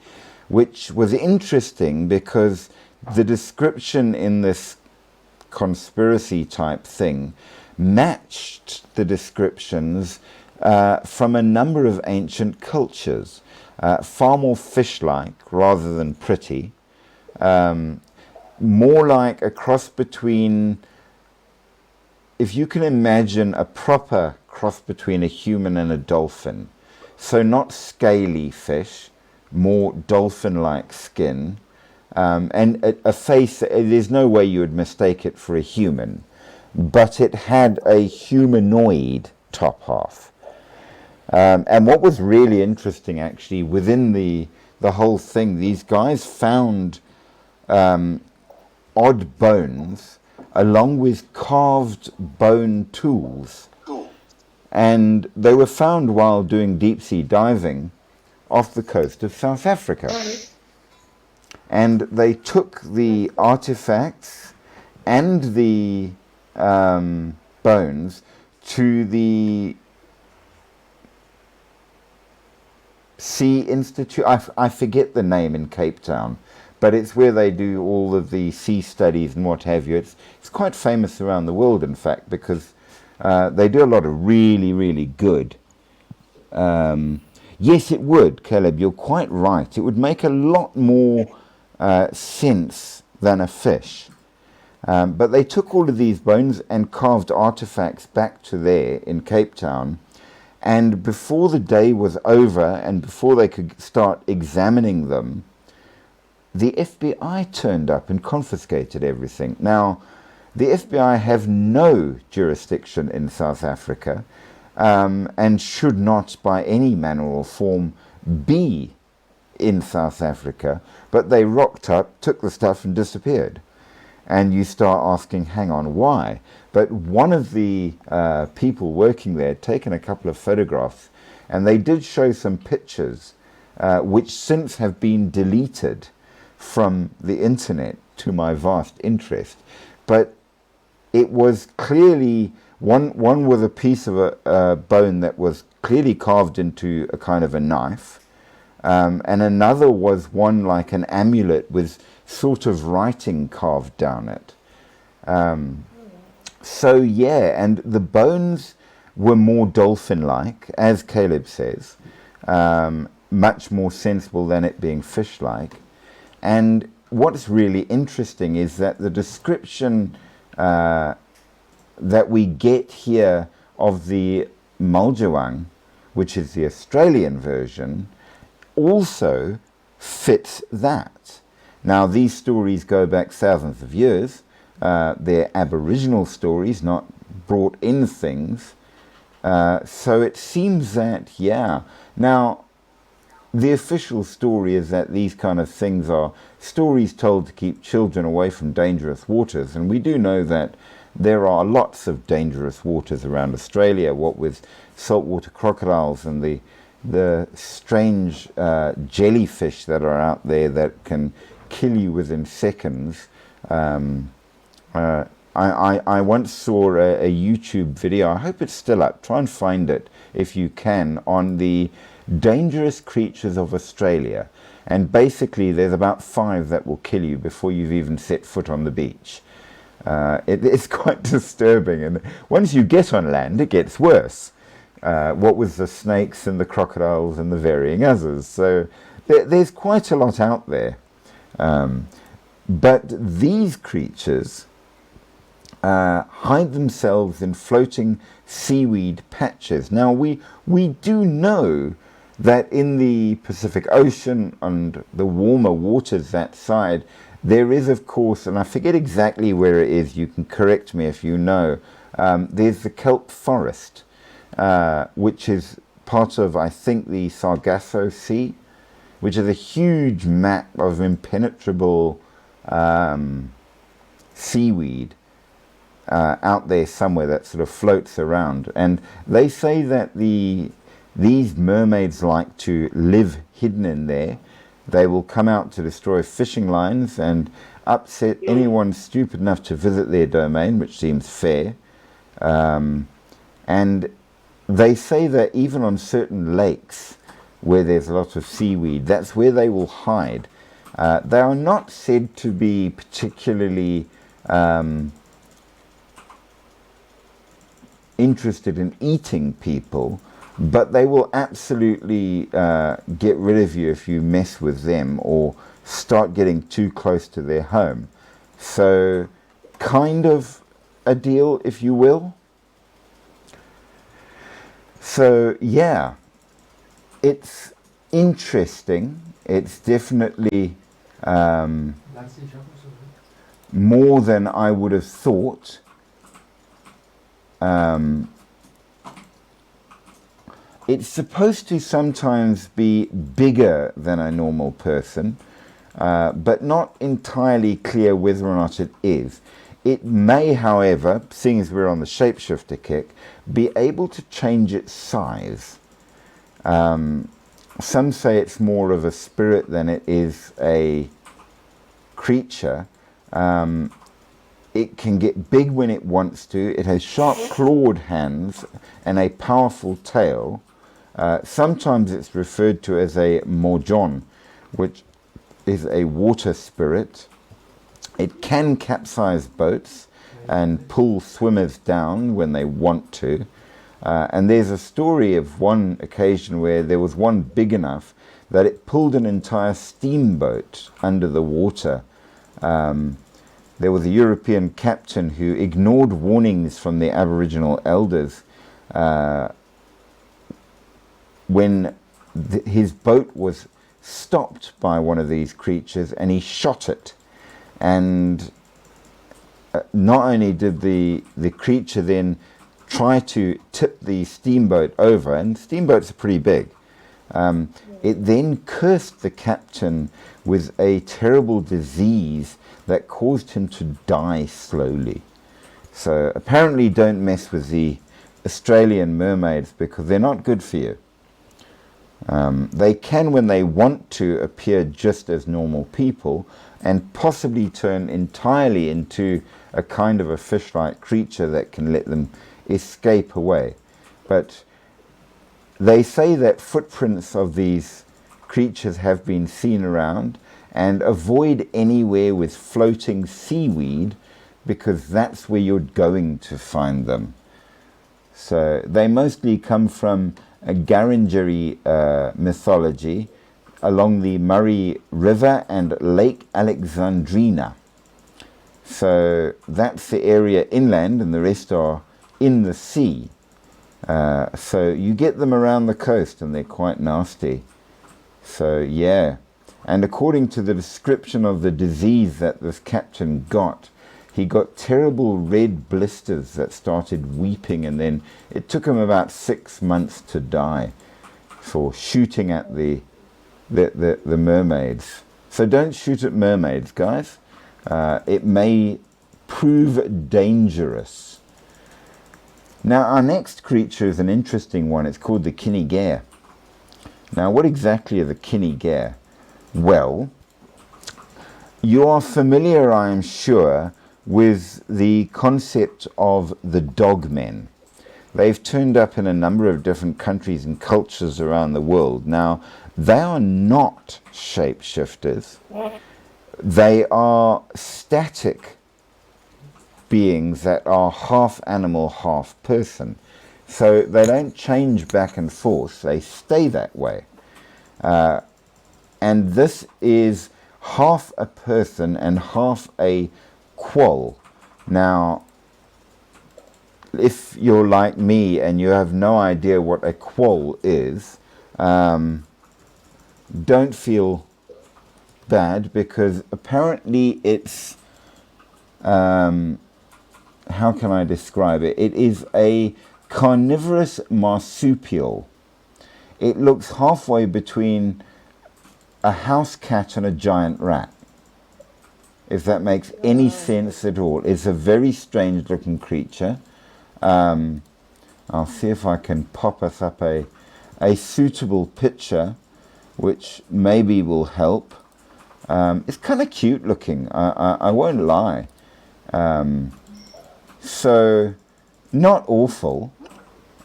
which was interesting because the description in this conspiracy type thing matched the descriptions from a number of ancient cultures, far more fish-like rather than pretty, more like a cross between, if you can imagine a proper cross between a human and a dolphin. So not scaly fish, more dolphin-like skin, and a face, there's no way you would mistake it for a human, but it had a humanoid top half. And what was really interesting actually within the whole thing, these guys found odd bones along with carved bone tools, and they were found while doing deep sea diving off the coast of South Africa. And they took the artifacts and the bones to the Sea Institute. I forget the name in Cape Town, but it's where they do all of the sea studies and what have you. It's quite famous around the world, in fact, because they do a lot of really, really good. Yes, it would, Caleb. You're quite right. It would make a lot more sense than a fish. But they took all of these bones and carved artifacts back to there in Cape Town. And before the day was over and before they could start examining them, the FBI turned up and confiscated everything. Now, the FBI have no jurisdiction in South Africa and should not by any manner or form be in South Africa, but they rocked up, took the stuff and disappeared. And you start asking, hang on, why? But one of the people working there had taken a couple of photographs, and they did show some pictures which since have been deleted from the internet, to my vast interest. But it was clearly, one was a piece of a bone that was clearly carved into a kind of a knife, and another was one like an amulet with sort of writing carved down it. So yeah, and the bones were more dolphin-like, as Caleb says, much more sensible than it being fish-like. And what's really interesting is that the description that we get here of the Muljawang, which is the Australian version, also fits that. Now, these stories go back thousands of years. They're Aboriginal stories, not brought in things. So it seems that, yeah. Now, the official story is that these kind of things are stories told to keep children away from dangerous waters. And we do know that there are lots of dangerous waters around Australia, what with saltwater crocodiles and the strange jellyfish that are out there that can kill you within seconds. I once saw a YouTube video, I hope it's still up, try and find it if you can, on the dangerous creatures of Australia. And basically there's about 5 that will kill you before you've even set foot on the beach. It's quite disturbing, and once you get on land it gets worse. What with the snakes and the crocodiles and the varying others. So there's quite a lot out there. But these creatures hide themselves in floating seaweed patches. Now we do know that in the Pacific Ocean and the warmer waters that side, there is, of course, and I forget exactly where it is, you can correct me if you know, there's the kelp forest, which is part of, I think, the Sargasso Sea, which is a huge map of impenetrable seaweed out there somewhere that sort of floats around. And they say that these mermaids like to live hidden in there. They will come out to destroy fishing lines and upset anyone stupid enough to visit their domain, which seems fair. And they say that even on certain lakes where there's a lot of seaweed, that's where they will hide. They are not said to be particularly interested in eating people, but they will absolutely get rid of you if you mess with them or start getting too close to their home. So kind of a deal, if you will. So yeah, it's interesting. It's definitely more than I would have thought. It's supposed to sometimes be bigger than a normal person, but not entirely clear whether or not it is. It may, however, seeing as we're on the shapeshifter kick, be able to change its size. Some say it's more of a spirit than it is a creature. It can get big when it wants to. It has sharp clawed hands and a powerful tail. Sometimes it's referred to as a Morjon, which is a water spirit. It can capsize boats and pull swimmers down when they want to. And there's a story of one occasion where there was one big enough that it pulled an entire steamboat under the water. There was a European captain who ignored warnings from the Aboriginal elders when his boat was stopped by one of these creatures, and he shot it. And not only did the creature then try to tip the steamboat over, and steamboats are pretty big, it then cursed the captain with a terrible disease that caused him to die slowly. So apparently don't mess with the Australian mermaids, because they're not good for you. They can, when they want to, appear just as normal people and possibly turn entirely into a kind of a fish-like creature that can let them escape away. But they say that footprints of these creatures have been seen around, and avoid anywhere with floating seaweed, because that's where you're going to find them. So they mostly come from a Garangeri mythology along the Murray River and Lake Alexandrina. So that's the area inland, and the rest are in the sea. So you get them around the coast, and they're quite nasty. So yeah. And according to the description of the disease that this captain got, he got terrible red blisters that started weeping, and then it took him about 6 months to die for shooting at the mermaids. So don't shoot at mermaids, guys. It may prove dangerous. Now, our next creature is an interesting one. It's called the Kinnigair. Now, what exactly are the Kinnigair? Well, you are familiar, I am sure, with the concept of the dogmen. They've turned up in a number of different countries and cultures around the world. Now, they are not shapeshifters. They are static beings that are half animal, half person. So they don't change back and forth. They stay that way. And this is half a person and half a quoll. Now, if you're like me and you have no idea what a quoll is, don't feel bad, because apparently it's, how can I describe it? It is a carnivorous marsupial. It looks halfway between a house cat and a giant rat, if that makes any sense at all. It's a very strange looking creature. I'll see if I can pop us up a suitable picture, which maybe will help. It's kind of cute looking, I won't lie. So, not awful.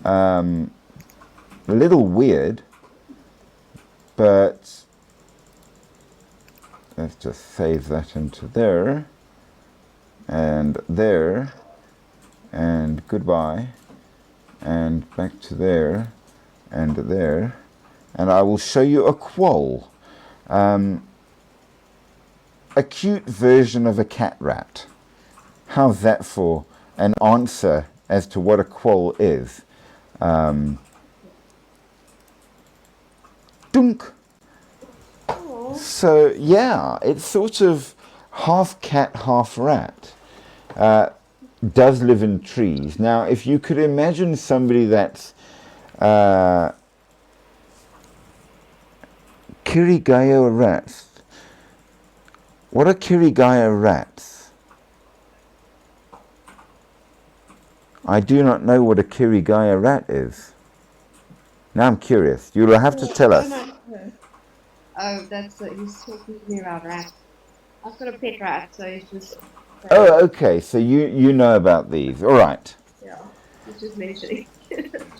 A little weird, but let's just save that into there, and goodbye, and back to there, and there, and I will show you a quoll. A cute version of a cat rat. How's that for an answer as to what a quoll is? Dunk. So yeah, it's sort of half cat, half rat. Does live in trees. Now, if you could imagine somebody that's Kirigaya rats. What are Kirigaya rats? I do not know what a Kirigaya rat is. Now I'm curious. You'll have to tell us. Oh, that's he's talking to me about rats. I've got a pet rat, so he's just. Oh, okay. So you know about these. All right. Yeah, he's just mentioning.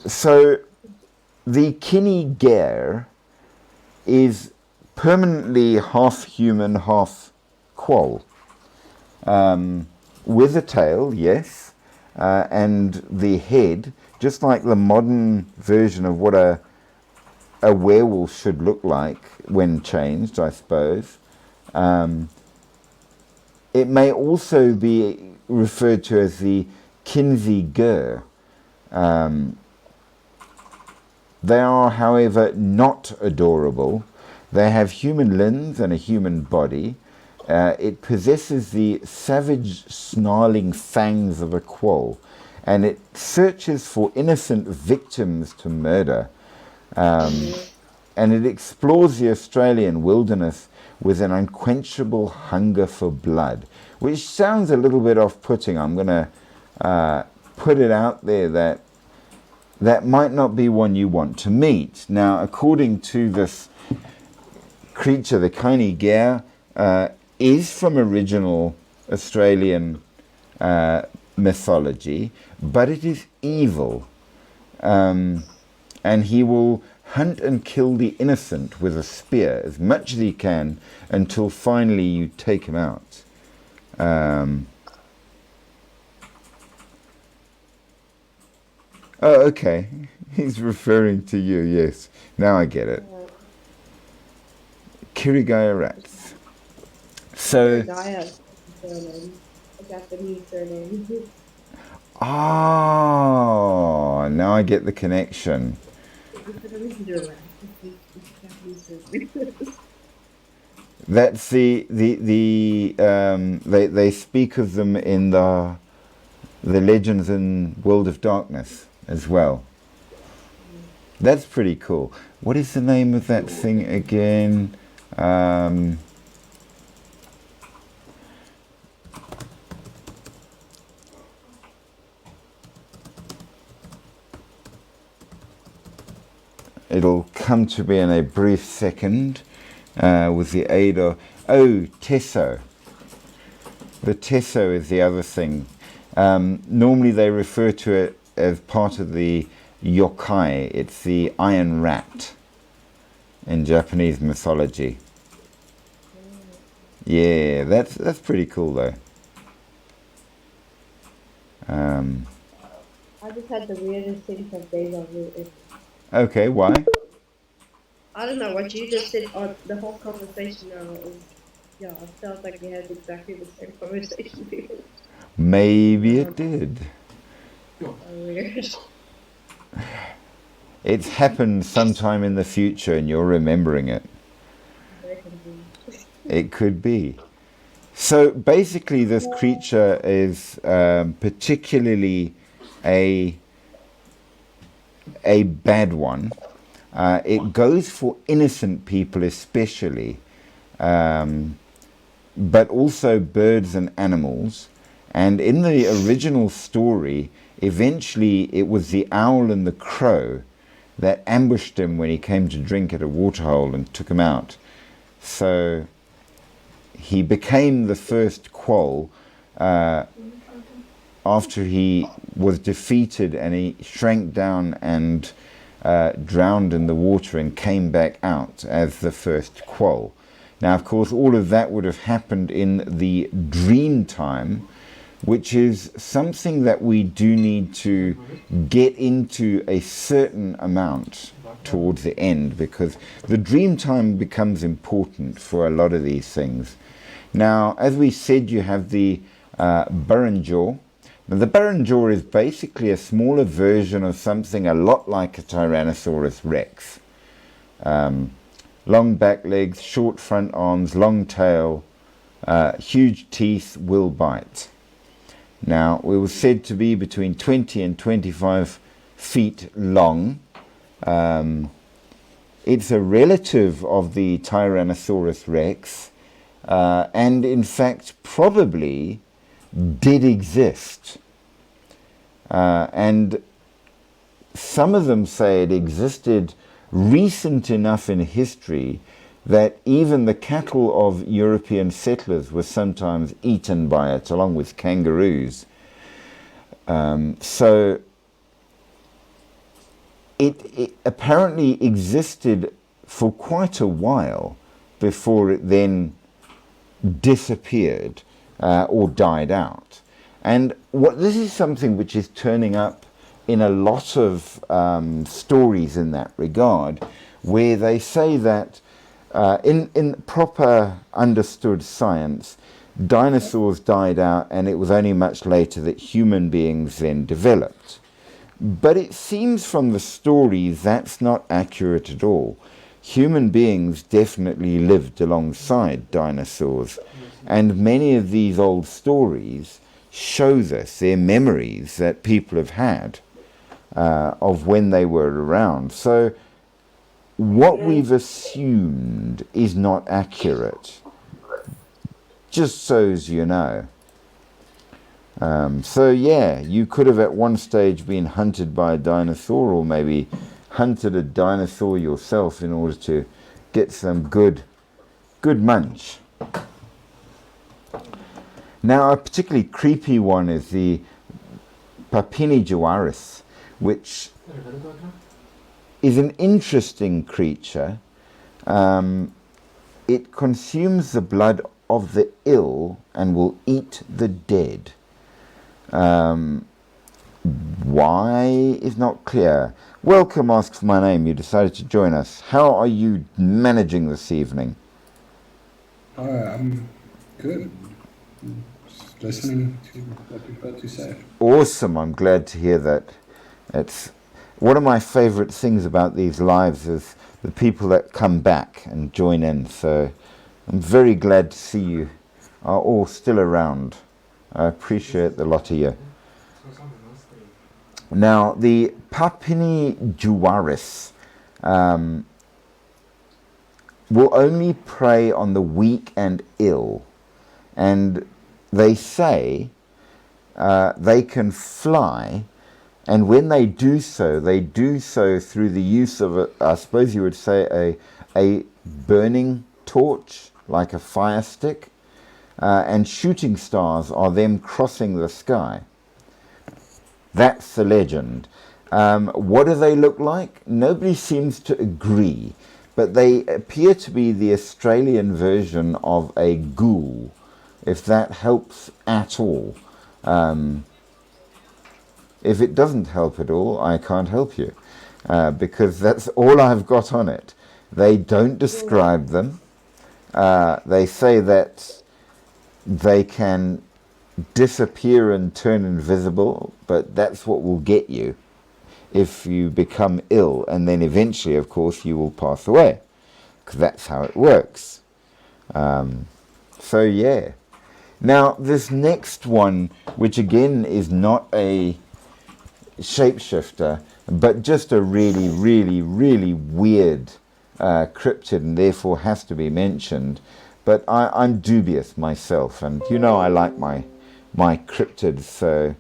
So the Kinnigair is permanently half human, half quoll. With a tail, yes, and the head, just like the modern version of what a werewolf should look like when changed, I suppose. It may also be referred to as the Kinziger. They are, however, not adorable. They have human limbs and a human body. It possesses the savage, snarling fangs of a quoll, and it searches for innocent victims to murder. And it explores the Australian wilderness with an unquenchable hunger for blood, which sounds a little bit off-putting. I'm going to put it out there that might not be one you want to meet. Now, according to this creature, the Kinnigair is from original Australian mythology, but it is evil. And he will hunt and kill the innocent with a spear as much as he can until finally you take him out. Oh, okay. He's referring to you, yes. Now I get it. Kirigaya rats. So... Kirigaya surname. A Japanese surname. Oh, now I get the connection. That's they speak of them in the Legends in World of Darkness as well. That's pretty cool. What is the name of that thing again? It'll come to me in a brief second with the aid of... Oh, Teso. The Teso is the other thing. Normally they refer to it as part of the yokai. It's the iron rat in Japanese mythology. Yeah, that's pretty cool though. I just had the weirdest sense of deja vu. Okay, why? I don't know what you just said. The whole conversation now is, yeah, I felt like we had exactly the same conversation. Maybe it did. So weird. It's happened sometime in the future and you're remembering it. It could be. So basically this creature is particularly a bad one. It goes for innocent people especially, but also birds and animals. And in the original story, eventually it was the owl and the crow that ambushed him when he came to drink at a waterhole and took him out. So he became the first Quoll after he was defeated, and he shrank down and drowned in the water and came back out as the first Quoll. Now, of course, all of that would have happened in the dream time, which is something that we do need to get into a certain amount towards the end, because the dream time becomes important for a lot of these things. Now, as we said, you have the Barrenjaw. Now, the Barrenjaw is basically a smaller version of something a lot like a Tyrannosaurus Rex. Long back legs, short front arms, long tail, huge teeth, will bite. Now, it was said to be between 20 and 25 feet long. It's a relative of the Tyrannosaurus Rex, and in fact probably did exist. And some of them say it existed recent enough in history that even the cattle of European settlers were sometimes eaten by it, along with kangaroos. So it apparently existed for quite a while before it then disappeared or died out. And this is something which is turning up in a lot of stories in that regard, where they say that in proper understood science, dinosaurs died out and it was only much later that human beings then developed. But it seems from the stories that's not accurate at all. Human beings definitely lived alongside dinosaurs, and many of these old stories show this, their memories that people have had of when they were around. So what we've assumed is not accurate, just so as you know. So yeah, you could have at one stage been hunted by a dinosaur, or maybe hunted a dinosaur yourself in order to get some good munch. Now, a particularly creepy one is the Papinijoaris, which is an interesting creature. It consumes the blood of the ill and will eat the dead. Why is not clear. Welcome, asks my name. You decided to join us. How are you managing this evening? I'm good. Just listening to what you've got to say. Awesome. I'm glad to hear that. It's one of my favorite things about these lives is the people that come back and join in. So I'm very glad to see you are all still around. I appreciate the lot of you. Now, the Papini Juaris will only prey on the weak and ill, and they say they can fly, and when they do so through the use of, I suppose you would say, a burning torch, like a fire stick, and shooting stars are them crossing the sky. That's the legend. What do they look like? Nobody seems to agree, but they appear to be the Australian version of a ghoul, if that helps at all. If it doesn't help at all, I can't help you, because that's all I've got on it. They don't describe them. They say that they can disappear and turn invisible, but that's what will get you if you become ill, and then eventually, of course, you will pass away, because that's how it works. So yeah. Now, this next one, which again is not a shapeshifter, but just a really, really, really weird cryptid, and therefore has to be mentioned. But I'm dubious myself, and you know I like my cryptids, so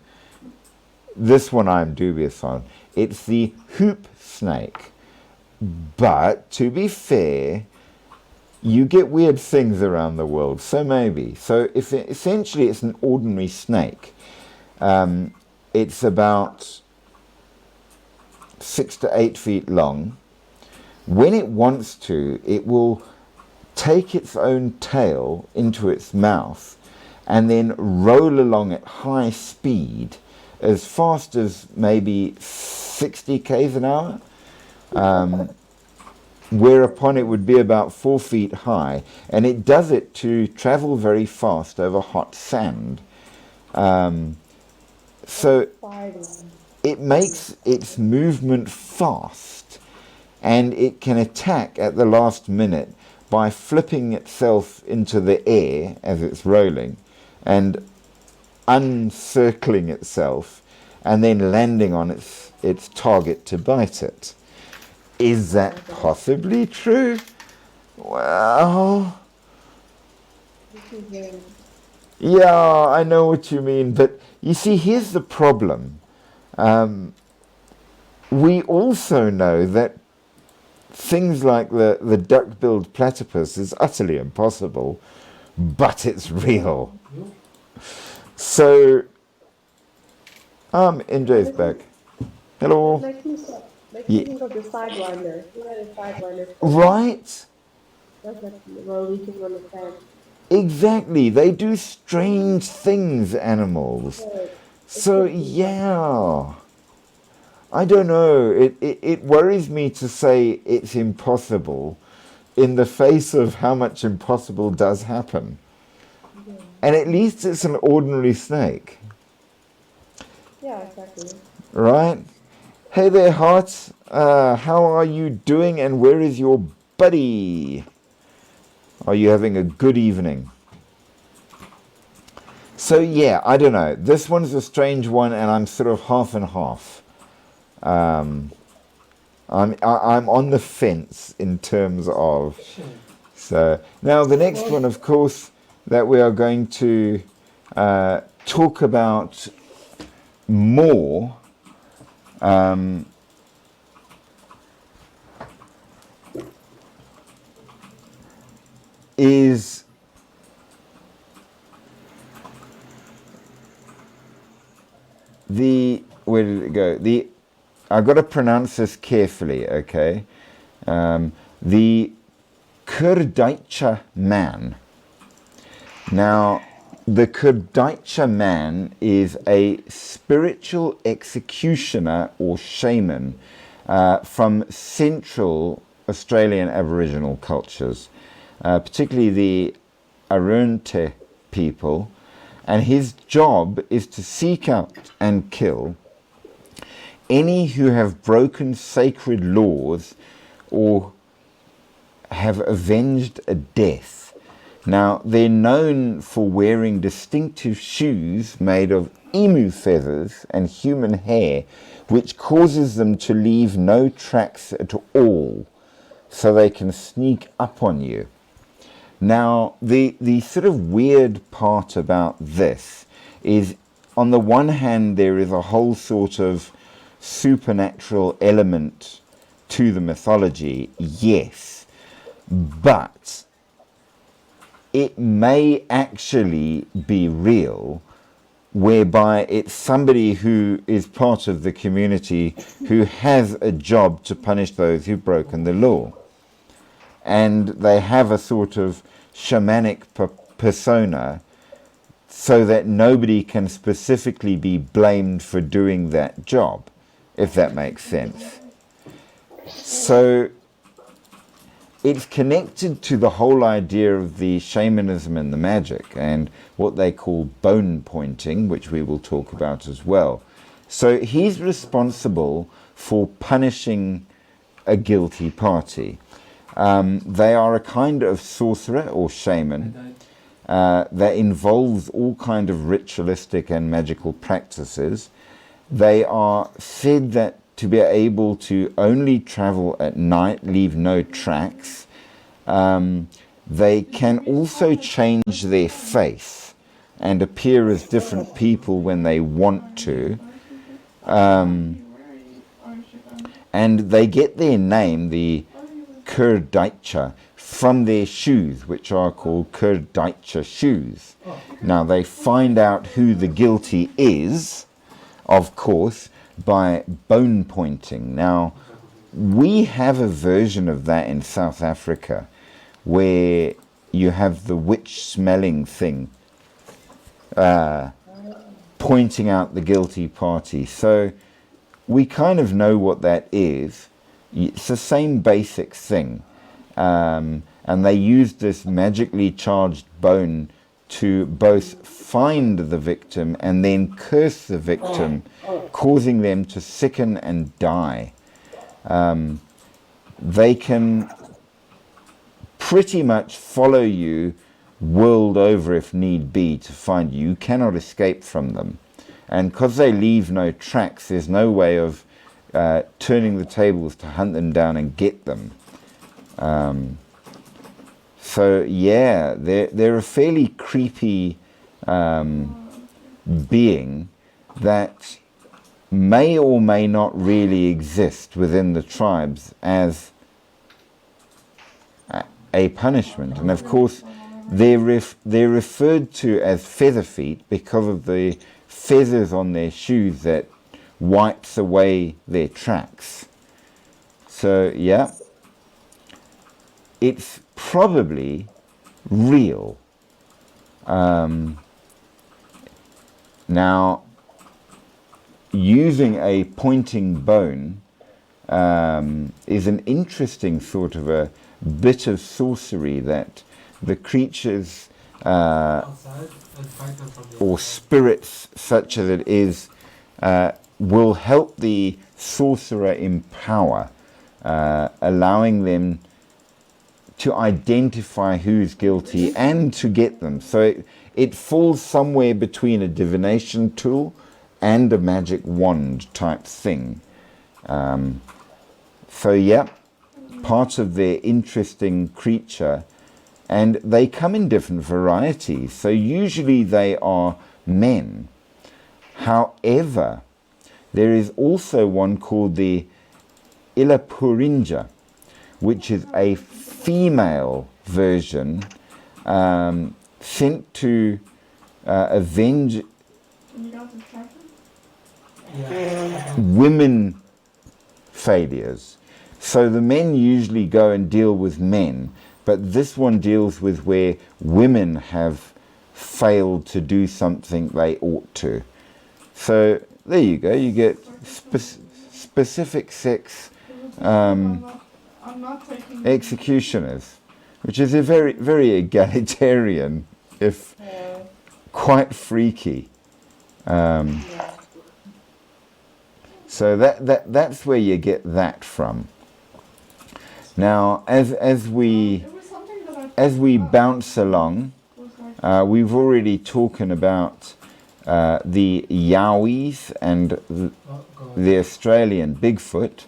this one I'm dubious on. It's the hoop snake. But to be fair, you get weird things around the world, so maybe. So if essentially it's an ordinary snake. It's about 6 to 8 feet long. When it wants to, it will take its own tail into its mouth and then roll along at high speed, as fast as maybe 60 k's an hour, whereupon it would be about 4 feet high, and it does it to travel very fast over hot sand. So it makes its movement fast, and it can attack at the last minute by flipping itself into the air as it's rolling and uncircling itself and then landing on its target to bite it. Is that possibly true? Well, yeah, I know what you mean, but you see, here's the problem. We also know that things like the duck-billed platypus is utterly impossible, but it's real. So, NJ's back. Hello. You think of the sidewinder. You know the sidewinder. Right? That's like rolling on the sand. Exactly. They do strange things, animals. So, yeah. I don't know. It worries me to say it's impossible in the face of how much impossible does happen. Yeah. And at least it's an ordinary snake. Yeah, exactly. Right? Hey there, Heart. How are you doing, and where is your buddy? Are you having a good evening? So, yeah, I don't know. This one's a strange one, and I'm sort of half and half. I'm on the fence in terms of. So now the next one, of course, that we are going to talk about more is the, where did it go? I've got to pronounce this carefully, okay? The Kurdaicha man. Now, the Kurdaicha man is a spiritual executioner or shaman from central Australian Aboriginal cultures, particularly the Arunte people, and his job is to seek out and kill any who have broken sacred laws or have avenged a death Now, they're known for wearing distinctive shoes made of emu feathers and human hair, which causes them to leave no tracks at all, so they can sneak up on you. Now, the sort of weird part about this is, on the one hand, there is a whole sort of supernatural element to the mythology, yes, but it may actually be real, whereby it's somebody who is part of the community who has a job to punish those who've broken the law. And they have a sort of shamanic persona so that nobody can specifically be blamed for doing that job, if that makes sense. So it's connected to the whole idea of the shamanism and the magic and what they call bone pointing, which we will talk about as well. So he's responsible for punishing a guilty party. They are a kind of sorcerer or shaman that involves all kind of ritualistic and magical practices. They are said that to be able to only travel at night, leave no tracks. They can also change their face and appear as different people when they want to. And they get their name, the Kurdaicha, from their shoes, which are called Kurdaicha shoes. Now, they find out who the guilty is, of course, by bone pointing. Now, we have a version of that in South Africa where you have the witch smelling thing pointing out the guilty party. So we kind of know what that is. It's the same basic thing. And they use this magically charged bone to both find the victim and then curse the victim, causing them to sicken and die. They can pretty much follow you world over if need be to find you. You cannot escape from them. And because they leave no tracks, there's no way of turning the tables to hunt them down and get them. So yeah, they're a fairly creepy being that may or may not really exist within the tribes as a punishment. And of course, they're referred to as feather feet because of the feathers on their shoes that wipes away their tracks. So yeah, it's probably real. Now, using a pointing bone is an interesting sort of a bit of sorcery that the creatures or spirits, such as it is, will help the sorcerer empower, allowing them to identify who's guilty and to get them. So it falls somewhere between a divination tool and a magic wand type thing. So yeah, part of their interesting creature, and they come in different varieties. So usually they are men. However, there is also one called the Ilapurinja, which is a female version sent to avenge women failures. So the men usually go and deal with men, but this one deals with where women have failed to do something they ought to. So there you go, you get specific sex executioners, which is a very, very egalitarian, if quite freaky. So that's where you get that from. Now, as we... There was something that I as we bounce along, we've already talking about the Yowies and the Australian Bigfoot,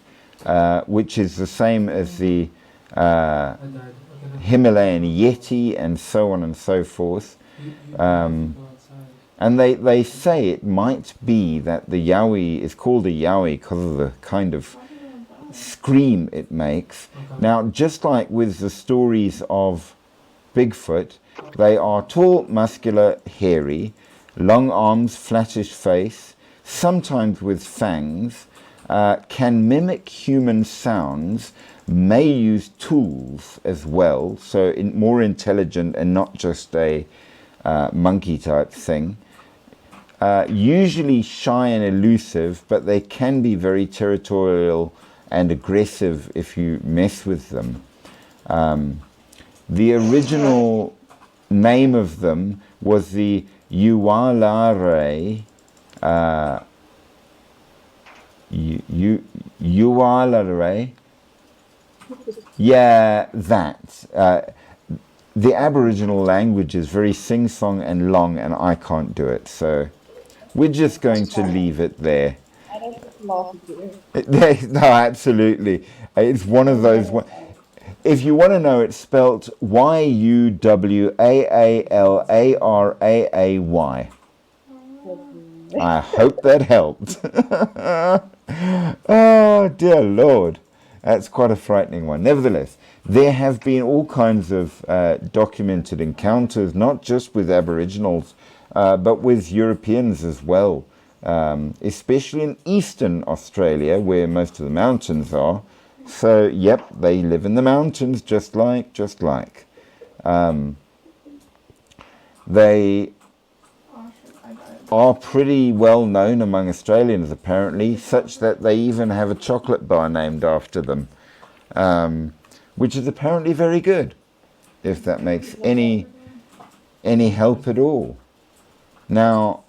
which is the same as the Himalayan Yeti and so on and so forth. And they say it might be that the Yowie is called a Yowie because of the kind of scream it makes. Now, just like with the stories of Bigfoot, they are tall, muscular, hairy, long arms, flattish face, sometimes with fangs, can mimic human sounds, may use tools as well, so more intelligent and not just a monkey type thing. Usually shy and elusive, but they can be very territorial and aggressive if you mess with them. The original name of them was the Uwalare, Uwalare. Yeah, that. The Aboriginal language is very sing-song and long, and I can't do it, so we're just going to leave it there. I don't laugh at you. No, absolutely. It's one of those. If you want to know, it's spelt Yuwaalaraay. I hope that helped. Oh, dear Lord. That's quite a frightening one. Nevertheless, there have been all kinds of documented encounters, not just with Aboriginals, but with Europeans as well, especially in eastern Australia, where most of the mountains are. So, yep, they live in the mountains, just like. They are pretty well known among Australians, apparently, such that they even have a chocolate bar named after them, which is apparently very good, if that makes any help at all. Now,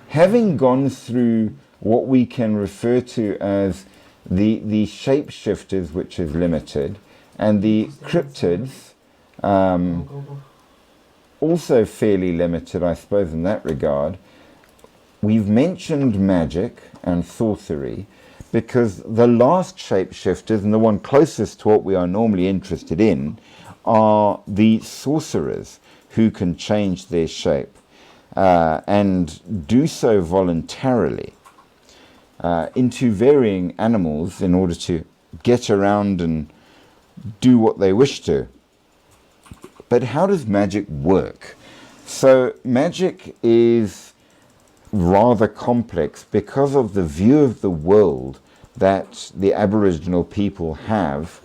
having gone through what we can refer to as the shapeshifters, which is limited, and the cryptids, also fairly limited, I suppose, in that regard. We've mentioned magic and sorcery because the last shapeshifters, and the one closest to what we are normally interested in, are the sorcerers who can change their shape and do so voluntarily into varying animals in order to get around and do what they wish to. But how does magic work? So magic is rather complex because of the view of the world that the Aboriginal people have,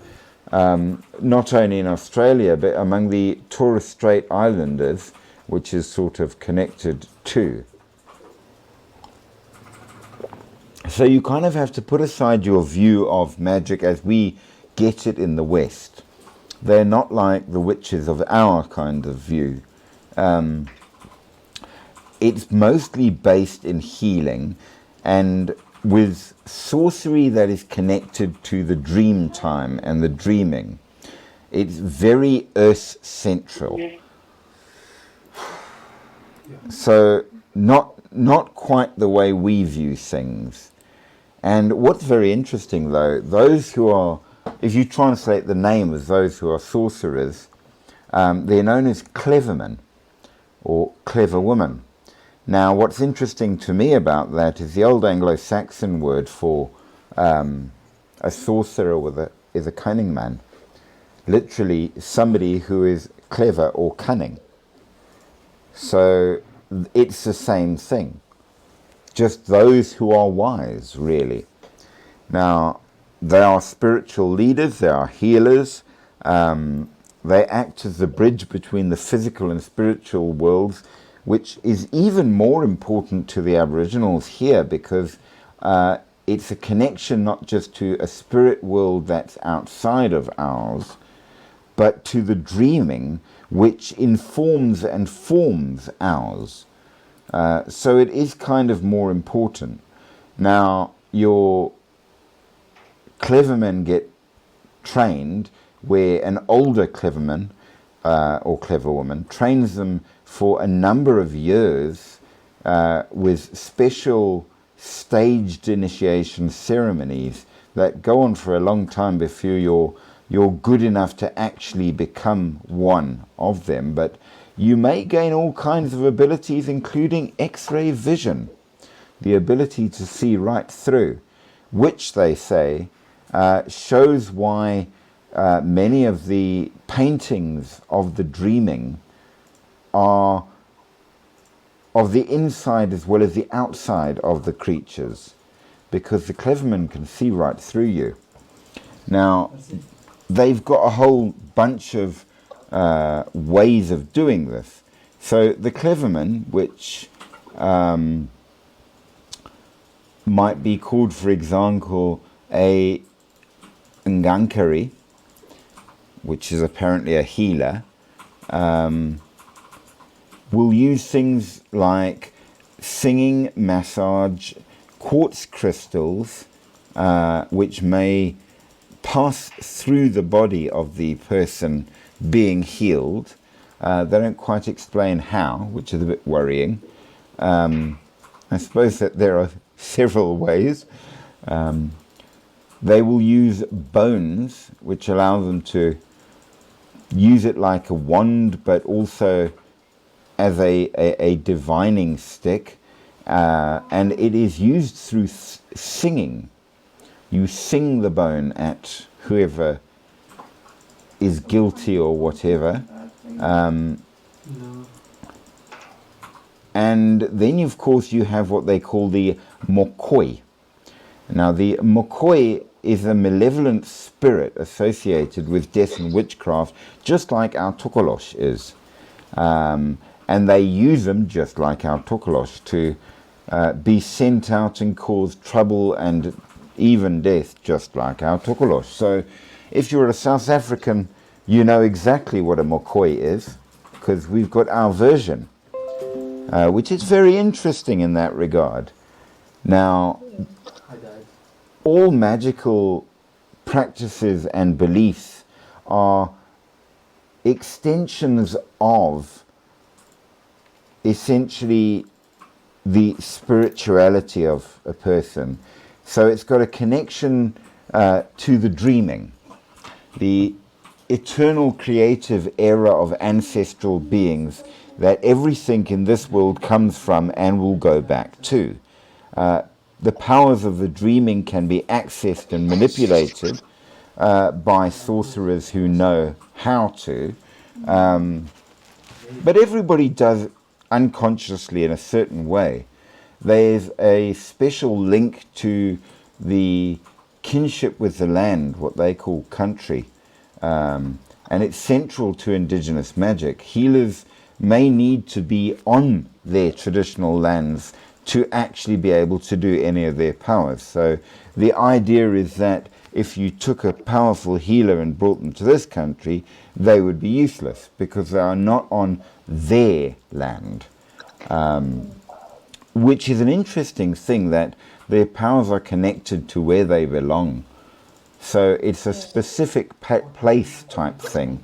not only in Australia, but among the Torres Strait Islanders, which is sort of connected to. So you kind of have to put aside your view of magic as we get it in the West. They're not like the witches of our kind of view. It's mostly based in healing and with sorcery that is connected to the dream time and the dreaming. It's very earth central. So not quite the way we view things. And what's very interesting though, those who are, if you translate the name as those who are sorcerers, they're known as clevermen or clever women. Now, what's interesting to me about that is the old Anglo-Saxon word for a sorcerer is a cunning man. Literally, somebody who is clever or cunning. So it's the same thing. Just those who are wise, really. Now, they are spiritual leaders, they are healers, they act as the bridge between the physical and spiritual worlds, which is even more important to the Aboriginals here because it's a connection not just to a spirit world that's outside of ours, but to the dreaming which informs and forms ours. So it is kind of more important. Now, your clever men get trained, where an older cleverman or clever woman trains them for a number of years with special staged initiation ceremonies that go on for a long time before you're good enough to actually become one of them. But you may gain all kinds of abilities, including X-ray vision, the ability to see right through, which they say shows why many of the paintings of the dreaming are of the inside as well as the outside of the creatures, because the cleverman can see right through you. Now, they've got a whole bunch of ways of doing this. So the cleverman, which might be called, for example, a Ngankari, which is apparently a healer, will use things like singing, massage, quartz crystals, which may pass through the body of the person being healed. They don't quite explain how, which is a bit worrying. I suppose that there are several ways. They will use bones, which allow them to use it like a wand, but also as a divining stick, and it is used through singing. You sing the bone at whoever is guilty or whatever. And then, of course, you have what they call the mokoi. Now, the mokoi is a malevolent spirit associated with death and witchcraft, just like our tokolosh is. And they use them, just like our tokolosh, to be sent out and cause trouble and even death, just like our tokolosh. So if you're a South African, you know exactly what a mokoi is, because we've got our version, which is very interesting in that regard. Now, all magical practices and beliefs are extensions of essentially the spirituality of a person. So it's got a connection to the dreaming, the eternal creative era of ancestral beings that everything in this world comes from and will go back to. The powers of the dreaming can be accessed and manipulated by sorcerers who know how to. But everybody does unconsciously in a certain way. There's a special link to the kinship with the land, what they call country. And it's central to indigenous magic. Healers may need to be on their traditional lands to actually be able to do any of their powers. So the idea is that if you took a powerful healer and brought them to this country, they would be useless because they are not on their land. Which is an interesting thing, that their powers are connected to where they belong. So it's a specific place type thing.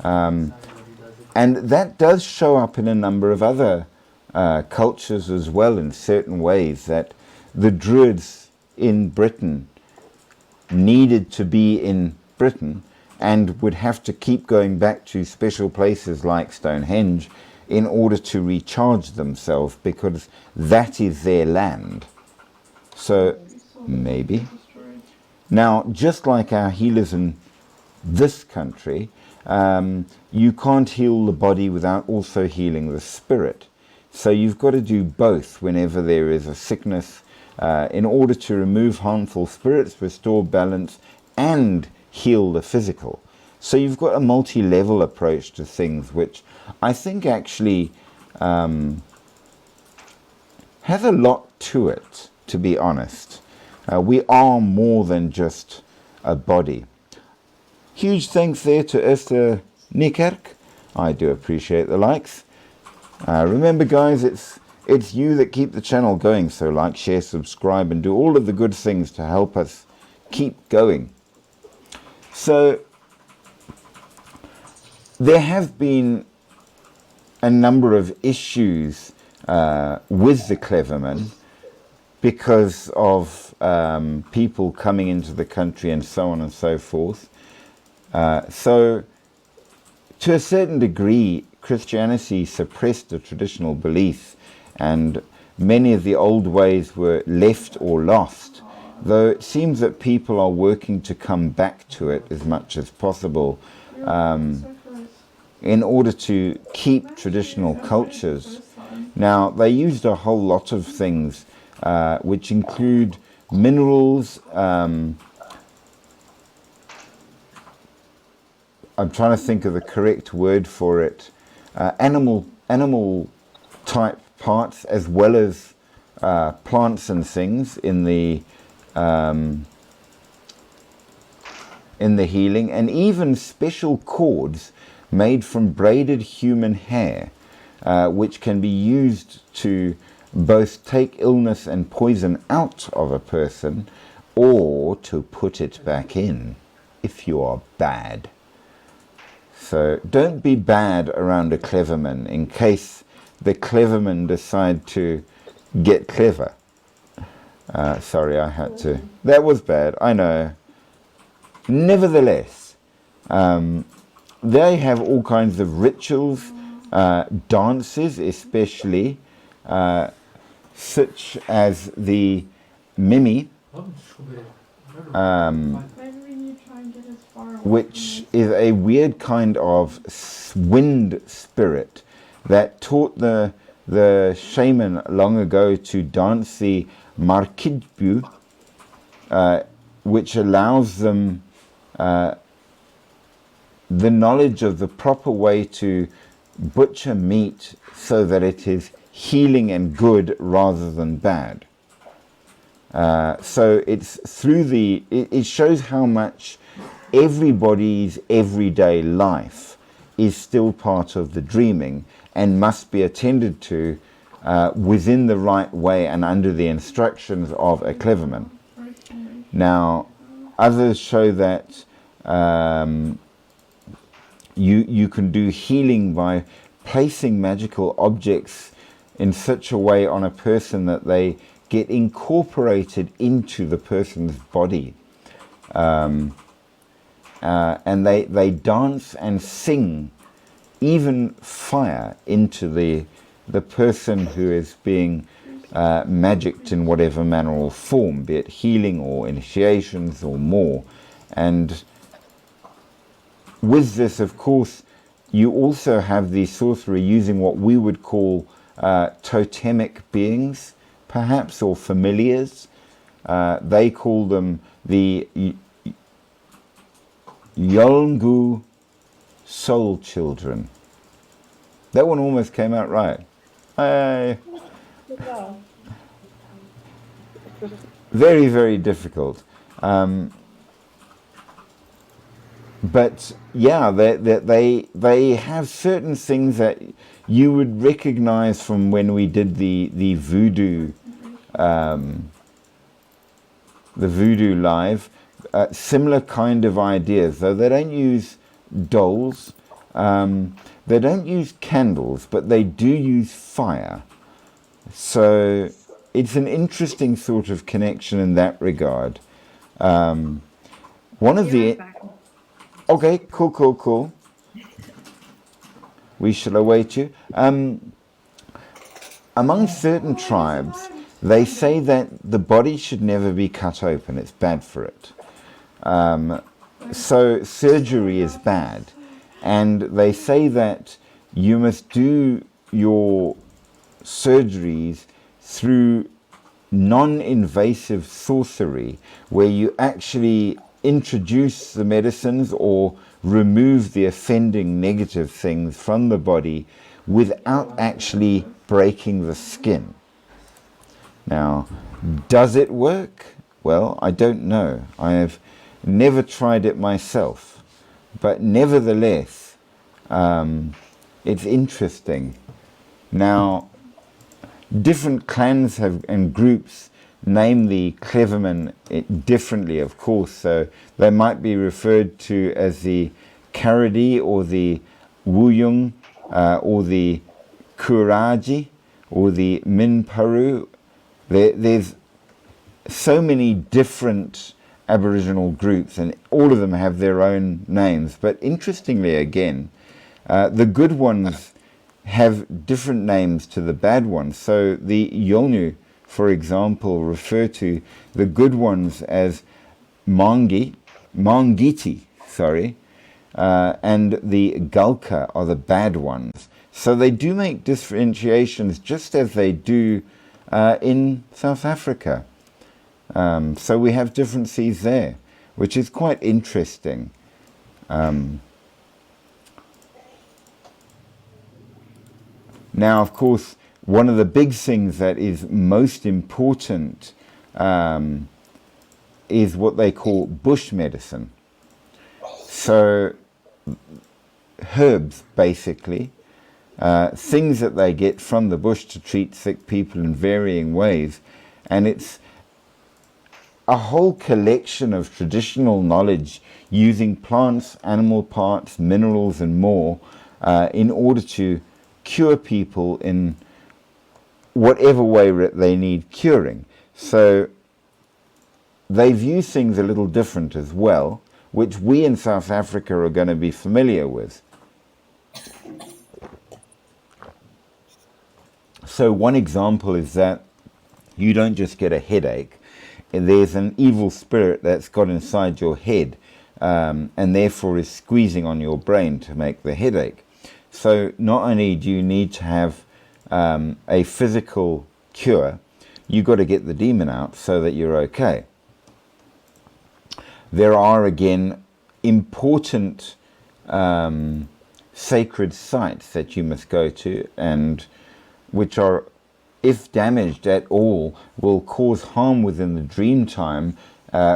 And that does show up in a number of other cultures as well, in certain ways, that the Druids in Britain needed to be in Britain and would have to keep going back to special places like Stonehenge in order to recharge themselves, because that is their land. So maybe. Now, just like our healers in this country, you can't heal the body without also healing the spirit. So you've got to do both whenever there is a sickness, in order to remove harmful spirits, restore balance, and heal the physical. So you've got a multi-level approach to things, which I think actually has a lot to it, to be honest. We are more than just a body. Huge thanks there to Esther Niekerk. I do appreciate the likes. Remember, guys, it's you that keep the channel going, so like, share, subscribe, and do all of the good things to help us keep going. So there have been a number of issues with the Cleverman because of people coming into the country and so on and so forth. So, to a certain degree, Christianity suppressed the traditional belief, and many of the old ways were left or lost, though it seems that people are working to come back to it as much as possible in order to keep traditional cultures. Now, they used a whole lot of things, which include minerals. I'm trying to think of the correct word for it. Animal type parts, as well as plants and things in the healing, and even special cords made from braided human hair, which can be used to both take illness and poison out of a person, or to put it back in if you are bad. So don't be bad around a Cleverman in case the Cleverman decide to get clever. Sorry, I had to. That was bad, I know. Nevertheless, they have all kinds of rituals, dances especially, such as the Mimi, which is a weird kind of wind spirit that taught the shaman long ago to dance the Markidbu, which allows them the knowledge of the proper way to butcher meat so that it is healing and good rather than bad. So it's through it shows how much everybody's everyday life is still part of the dreaming and must be attended to within the right way and under the instructions of a Cleverman. Now, others show that you can do healing by placing magical objects in such a way on a person that they get incorporated into the person's body. And they dance and sing even fire into the person who is being magicked in whatever manner or form, be it healing or initiations or more. And with this, of course, you also have the sorcerer using what we would call totemic beings, perhaps, or familiars. They call them the Yolngu soul children. That one almost came out right. Very, very difficult. But yeah, they have certain things that you would recognize from when we did the voodoo live. Similar kind of ideas, though they don't use dolls, they don't use candles, but they do use fire. So it's an interesting sort of connection in that regard. One of the... Okay, cool. We shall await you. Among certain tribes, they say that the body should never be cut open. It's bad for it. So surgery is bad. And they say that you must do your surgeries through non-invasive sorcery, where you actually introduce the medicines or remove the offending negative things from the body without actually breaking the skin. Now, does it work? Well, I don't know. I have never tried it myself, but nevertheless, it's interesting. Now, different clans and groups name the Cleverman differently, of course. So they might be referred to as the Karadi or the Wuyung, or the Kuraji, or the Minparu. There's so many different Aboriginal groups, and all of them have their own names. But interestingly, again, the good ones have different names to the bad ones. So the Yolngu, for example, refer to the good ones as Mangiti, and the Gulka are the bad ones. So they do make differentiations just as they do in South Africa. So we have differences there, which is quite interesting. Now, of course, one of the big things that is most important is what they call bush medicine. So herbs, basically, things that they get from the bush to treat sick people in varying ways. And it's a whole collection of traditional knowledge using plants, animal parts, minerals and more in order to cure people in whatever way they need curing. So they view things a little different as well, which we in South Africa are going to be familiar with. So one example is that you don't just get a headache. There's an evil spirit that's got inside your head and therefore is squeezing on your brain to make the headache. So not only do you need to have a physical cure, you've got to get the demon out so that you're okay. There are, again, important sacred sites that you must go to, and which are, if damaged at all, will cause harm within the dream time,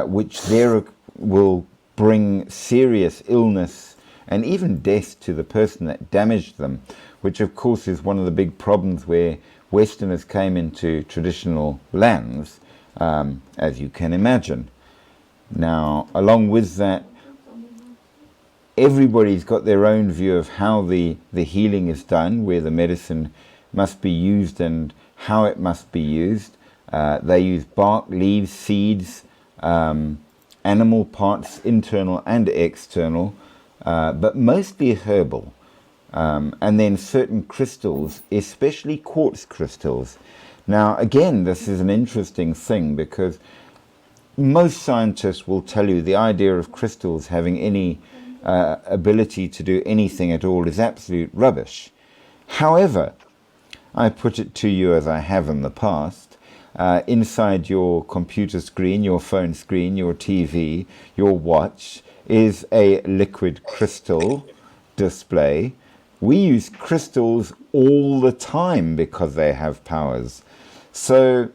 which there will bring serious illness and even death to the person that damaged them, which of course is one of the big problems where Westerners came into traditional lands, as you can imagine. Now, along with that, everybody's got their own view of how the healing is done, where the medicine must be used and how it must be used. They use bark, leaves, seeds, animal parts, internal and external, but mostly herbal. And then certain crystals, especially quartz crystals. Now, again, this is an interesting thing because most scientists will tell you the idea of crystals having any ability to do anything at all is absolute rubbish. However, I put it to you as I have in the past, inside your computer screen, your phone screen, your TV, your watch is a liquid crystal display. We use crystals all the time because they have powers. So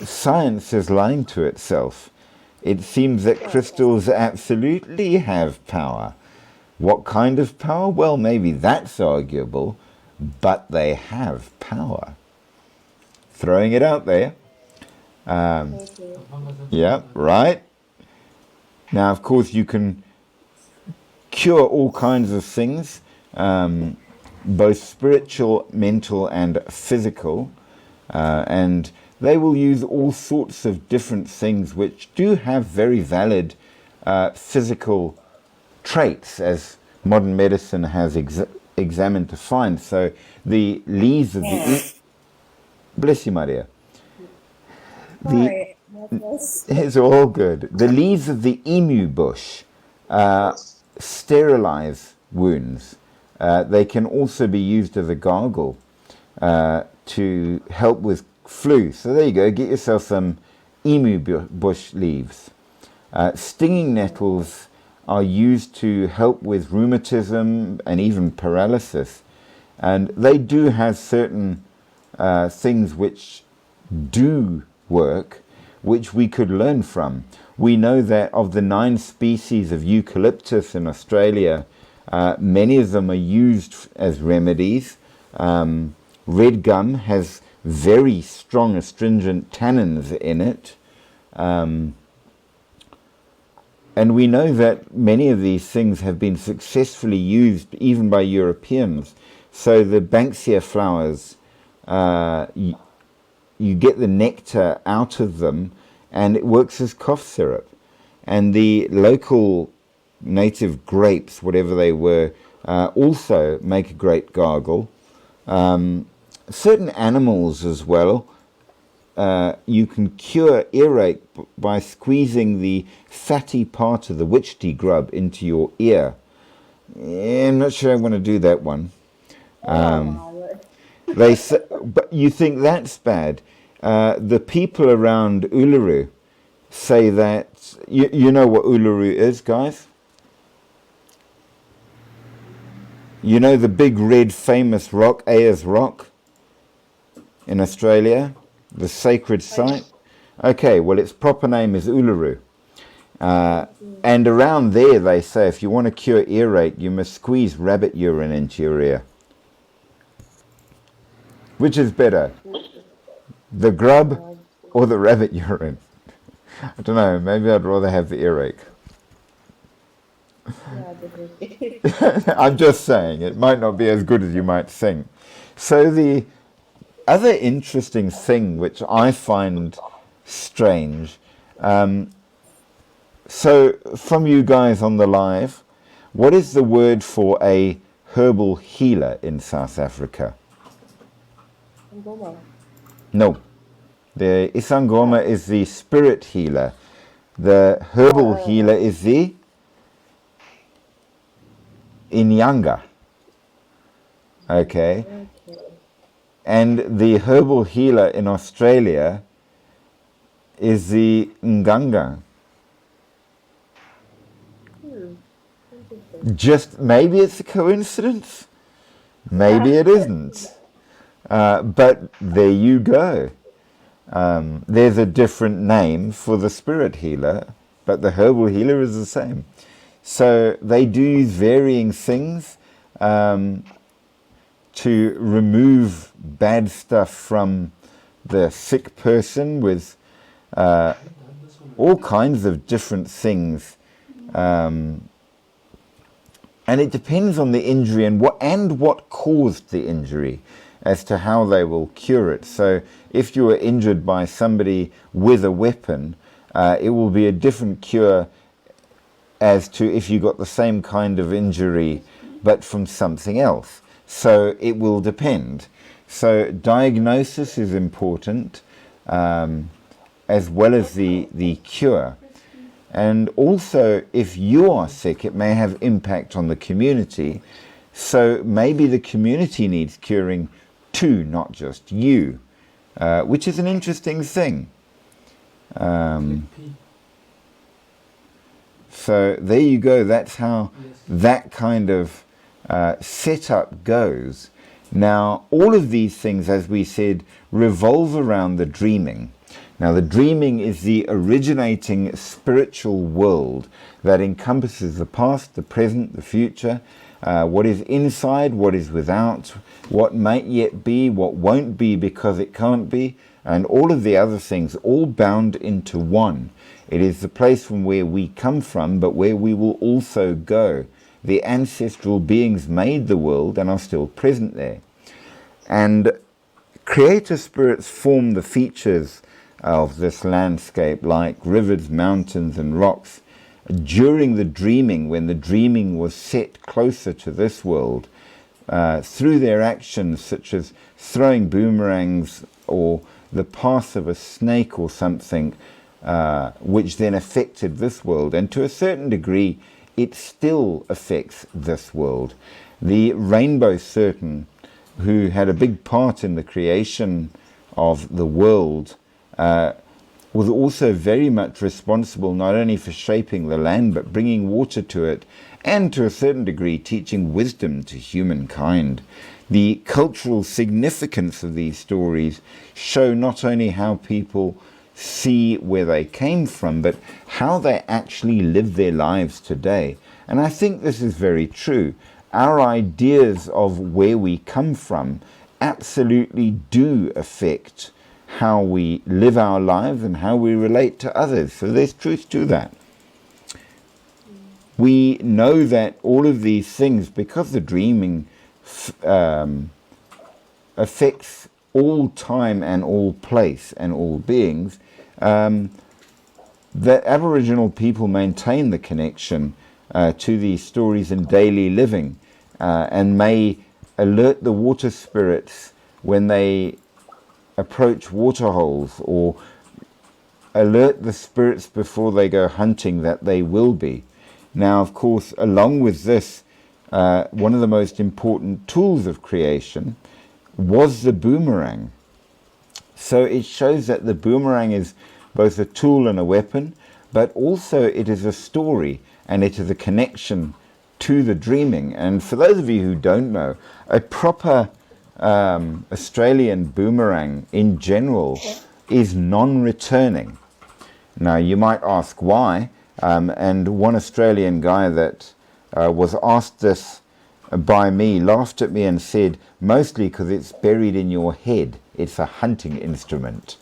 science is lying to itself. It seems that crystals absolutely have power. What kind of power? Well, maybe that's arguable, but they have power. Throwing it out there. Yeah, right. Now, of course, you can cure all kinds of things, both spiritual, mental, and physical, and they will use all sorts of different things which do have very valid physical traits, as modern medicine has examined to find. So the leaves of the... Bless you, Maria. It's all good. The leaves of the emu bush sterilize wounds. They can also be used as a gargle to help with flu. So there you go, get yourself some emu bush leaves. Stinging nettles are used to help with rheumatism and even paralysis. And they do have certain things which do work, which we could learn from. We know that of the 9 species of eucalyptus in Australia, many of them are used as remedies. Red gum has very strong astringent tannins in it. And we know that many of these things have been successfully used even by Europeans. So the Banksia flowers, you get the nectar out of them and it works as cough syrup. And the local native grapes, whatever they were, also make a great gargle. Certain animals as well, you can cure earache by squeezing the fatty part of the witch tea grub into your ear. I'm not sure I want to do that one. They say, but you think that's bad. The people around Uluru say that, you know what Uluru is, guys? You know the big red famous rock, Ayers Rock, in Australia? The sacred site? Okay, well its proper name is Uluru. And around there they say if you want to cure earache, you must squeeze rabbit urine into your ear. Which is better? The grub or the rabbit urine? I don't know, maybe I'd rather have the earache. Yeah, definitely. I'm just saying, it might not be as good as you might think. So the other interesting thing which I find strange, so from you guys on the live, what is the word for a herbal healer in South Africa? Ngoma. No. The Isangoma is the spirit healer. The herbal healer is the Inyanga. Okay. And the herbal healer in Australia is the Nganga. Just maybe it's a coincidence, maybe it isn't. But there you go. There's a different name for the spirit healer, but the herbal healer is the same. So they do use varying things to remove bad stuff from the sick person with all kinds of different things. And it depends on the injury and what caused the injury as to how they will cure it. So if you were injured by somebody with a weapon, it will be a different cure as to if you got the same kind of injury but from something else. So it will depend. So diagnosis is important as well as the cure. And also, if you are sick, it may have impact on the community. So maybe the community needs curing too, not just you, which is an interesting thing. So there you go. That's how that kind of setup goes. Now, all of these things, as we said, revolve around the dreaming. Now, the dreaming is the originating spiritual world that encompasses the past, the present, the future, what is inside, what is without, what might yet be, what won't be because it can't be, and all of the other things, all bound into one. It is the place from where we come from, but where we will also go. The ancestral beings made the world and are still present there. And creator spirits form the features of this landscape, like rivers, mountains, and rocks. During the dreaming, when the dreaming was set closer to this world, through their actions, such as throwing boomerangs or the path of a snake or something, which then affected this world. And to a certain degree, it still affects this world. The rainbow serpent, who had a big part in the creation of the world, was also very much responsible not only for shaping the land, but bringing water to it, and to a certain degree teaching wisdom to humankind. The cultural significance of these stories show not only how people see where they came from, but how they actually live their lives today. And I think this is very true. Our ideas of where we come from absolutely do affect how we live our lives and how we relate to others. So there's truth to that. we know that all of these things, because the dreaming affects all time and all place and all beings, that Aboriginal people maintain the connection to these stories in daily living, and may alert the water spirits when they approach water holes, or alert the spirits before they go hunting that they will be. Now, of course, along with this, one of the most important tools of creation was the boomerang. So it shows that the boomerang is both a tool and a weapon, but also it is a story, and it is a connection to the dreaming. And for those of you who don't know, a proper Australian boomerang in general is non-returning. Now, you might ask why, and one Australian guy that was asked this by me laughed at me and said, mostly because it's buried in your head. It's a hunting instrument.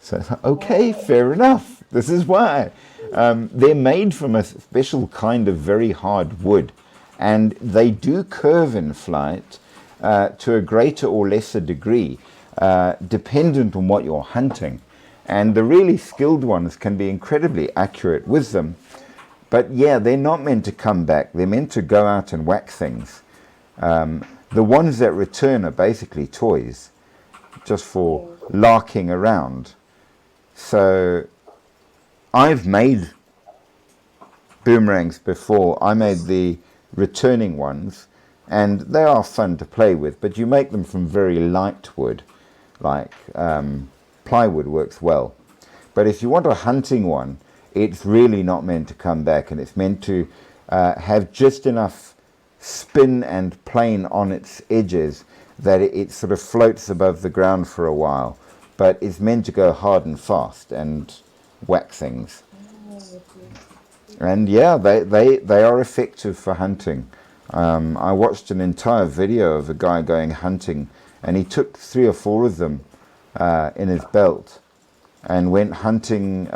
So, okay, fair enough. This is why. They're made from a special kind of very hard wood, and they do curve in flight to a greater or lesser degree, dependent on what you're hunting. And the really skilled ones can be incredibly accurate with them. But yeah, they're not meant to come back. They're meant to go out and whack things. The ones that return are basically toys, just for larking around. So I've made boomerangs before. I made the returning ones, and they are fun to play with, but you make them from very light wood, like plywood works well. But if you want a hunting one, it's really not meant to come back, and it's meant to have just enough spin and plane on its edges that it sort of floats above the ground for a while, but it's meant to go hard and fast and whack things. And yeah, they are effective for hunting. I watched an entire video of a guy going hunting, and he took 3 or 4 of them in his belt and went hunting.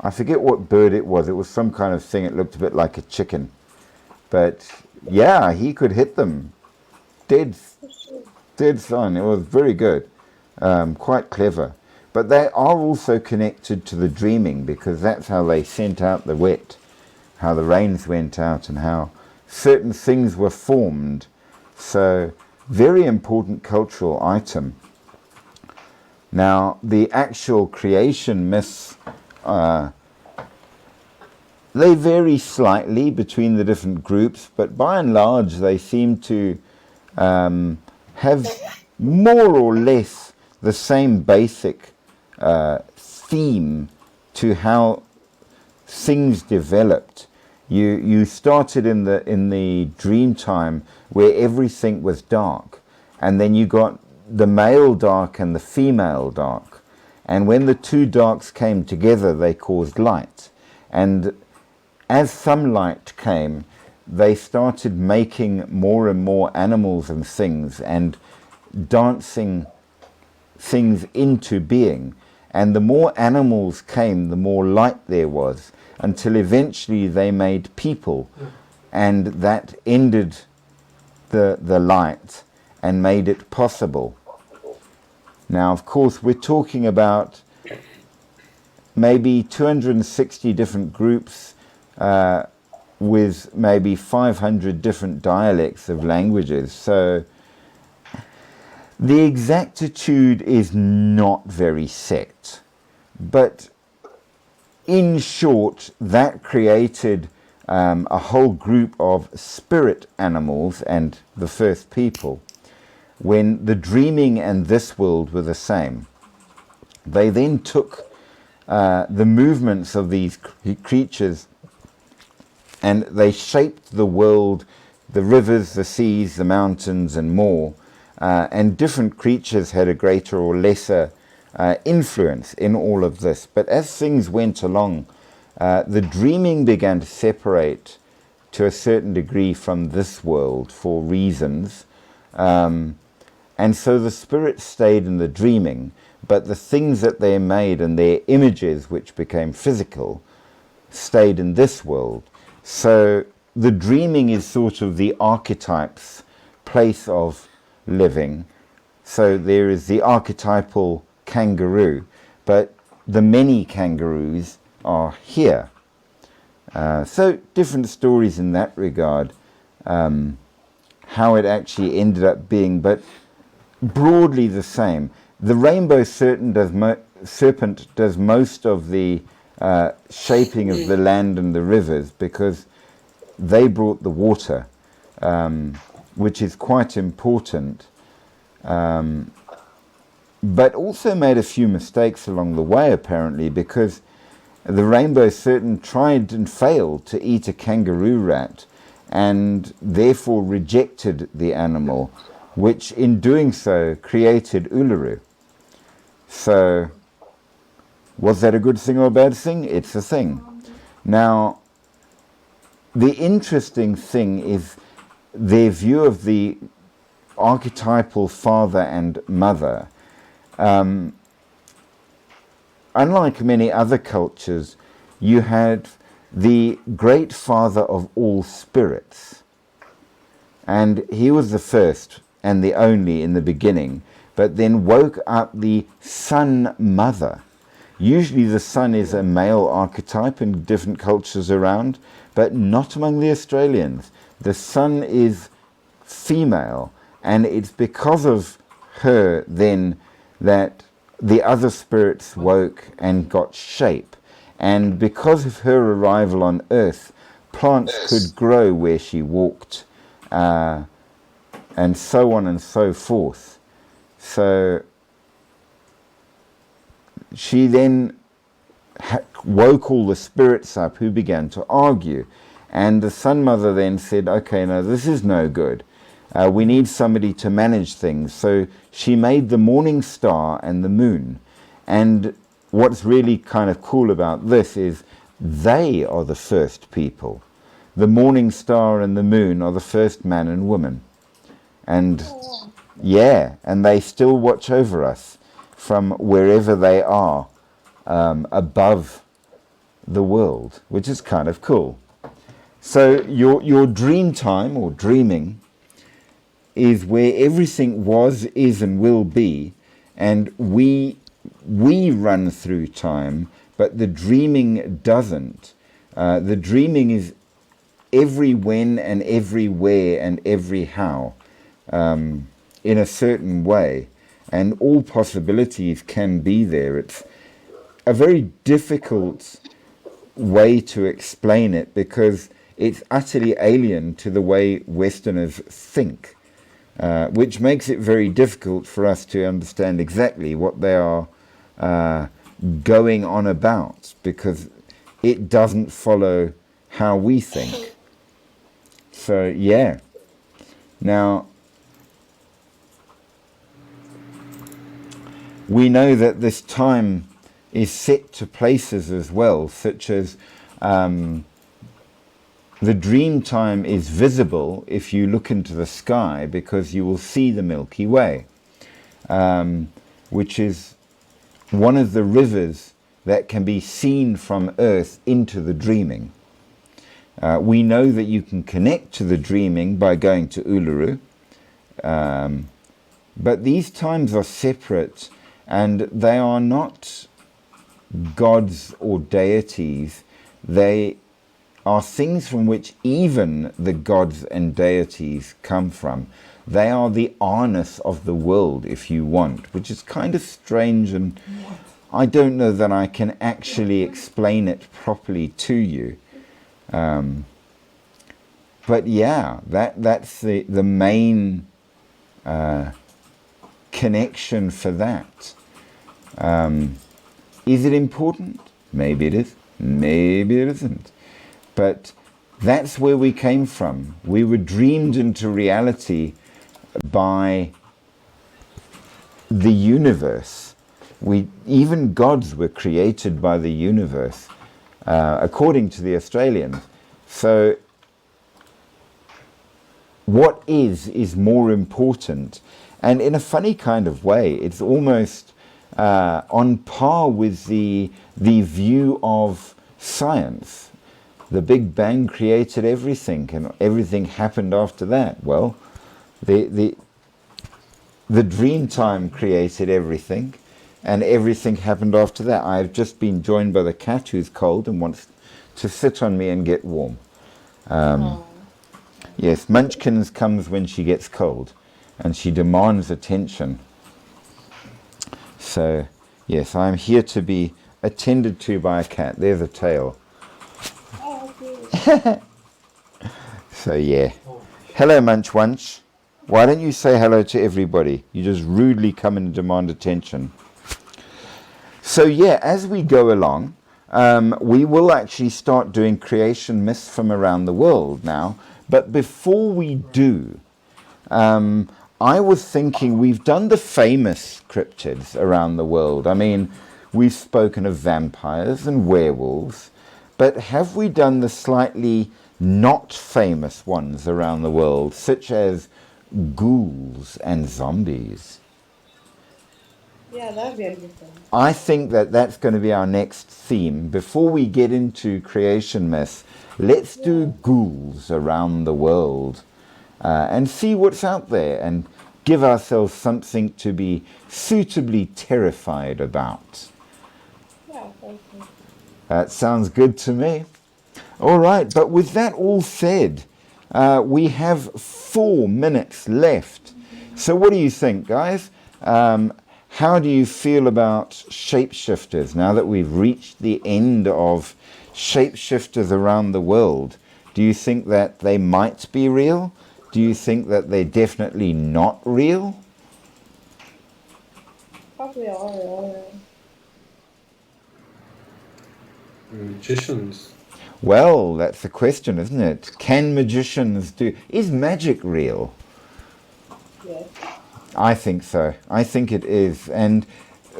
I forget what bird it was. It was some kind of thing. It looked a bit like a chicken. But yeah, he could hit them dead on. It was very good. Quite clever. But they are also connected to the dreaming, because that's how they sent out the wet, how the rains went out, and how certain things were formed. So, very important cultural item. Now, the actual creation myths, they vary slightly between the different groups, but by and large they seem to have more or less the same basic theme to how things developed. You started in the dream time where everything was dark, and then you got the male dark and the female dark, and when the 2 darks came together, they caused light. And as some light came, they started making more and more animals and things, and dancing things into being. And the more animals came, the more light there was, until eventually they made people, and that ended the light and made it possible. Now, of course, we're talking about maybe 260 different groups with maybe 500 different dialects of languages. So the exactitude is not very set. But in short, that created a whole group of spirit animals and the first people. When the dreaming and this world were the same, they then took the movements of these creatures, and they shaped the world, the rivers, the seas, the mountains, and more. And different creatures had a greater or lesser influence in all of this. But as things went along, the dreaming began to separate to a certain degree from this world for reasons. And so the spirits stayed in the dreaming, but the things that they made and their images, which became physical, stayed in this world. So the dreaming is sort of the archetype's place of living. So there is the archetypal kangaroo, but the many kangaroos are here. So different stories in that regard, how it actually ended up being, but broadly the same. The rainbow serpent does most of the shaping of the land and the rivers, because they brought the water, which is quite important, but also made a few mistakes along the way, apparently, because the rainbow serpent tried and failed to eat a kangaroo rat, and therefore rejected the animal, which in doing so created Uluru. So was that a good thing or a bad thing? It's a thing. Now, the interesting thing is their view of the archetypal father and mother. Unlike many other cultures, you had the great father of all spirits, and he was the first and the only in the beginning, but then woke up the sun mother. Usually the sun is a male archetype in different cultures around, but not among the Australians. The sun is female, and it's because of her then that the other spirits woke and got shape. And because of her arrival on Earth, plants could grow where she walked, and so on and so forth. So she then woke all the spirits up, who began to argue. And the Sun Mother then said, okay, no, this is no good. We need somebody to manage things. So she made the morning star and the moon. And what's really kind of cool about this is they are the first people. The morning star and the moon are the first man and woman. And yeah, and they still watch over us from wherever they are above the world, which is kind of cool. So your dream time, or dreaming, is where everything was, is, and will be, and we run through time, but the dreaming doesn't. The dreaming is every when and everywhere and every how, in a certain way, and all possibilities can be there. It's a very difficult way to explain it, because it's utterly alien to the way Westerners think, which makes it very difficult for us to understand exactly what they are going on about, because it doesn't follow how we think. So yeah. Now, we know that this time is set to places as well, such as the dream time is visible if you look into the sky, because you will see the Milky Way, which is one of the rivers that can be seen from Earth into the dreaming. We know that you can connect to the dreaming by going to Uluru, but these times are separate, and they are not gods or deities. They are things from which even the gods and deities come from. They are the arness of the world, if you want, which is kind of strange, and I don't know that I can actually explain it properly to you. But yeah, that's the main connection for that. Is it important? Maybe it is. Maybe it isn't. But that's where we came from. We were dreamed into reality by the universe. Even gods were created by the universe, according to the Australians. So what is more important. And in a funny kind of way, it's almost on par with the view of science. The Big Bang created everything, and everything happened after that. Well, the Dreamtime created everything, and everything happened after that. I've just been joined by the cat who's cold and wants to sit on me and get warm. Yes, Munchkins comes when she gets cold, and she demands attention. So, yes, I'm here to be attended to by a cat. There's a tail. Oh, okay. So, yeah. Hello, Munch Wunch. Why don't you say hello to everybody? You just rudely come in and demand attention. So, yeah, as we go along, we will actually start doing creation myths from around the world now. But before we do, I was thinking we've done the famous cryptids around the world. I mean, we've spoken of vampires and werewolves, but have we done the slightly not famous ones around the world, such as ghouls and zombies? Yeah, that'd be interesting. I think that that's going to be our next theme. Before we get into creation myths, let's do ghouls around the world and see what's out there and give ourselves something to be suitably terrified about. Yeah, thank you. That sounds good to me. All right, but with that all said, we have 4 minutes left. So what do you think, guys? How do you feel about shapeshifters now that we've reached the end of shapeshifters around the world? Do you think that they might be real? Do you think that they're definitely not real? Probably all. Magicians. Well, that's the question, isn't it? Can magicians do... Is magic real? Yes. I think so. I think it is. And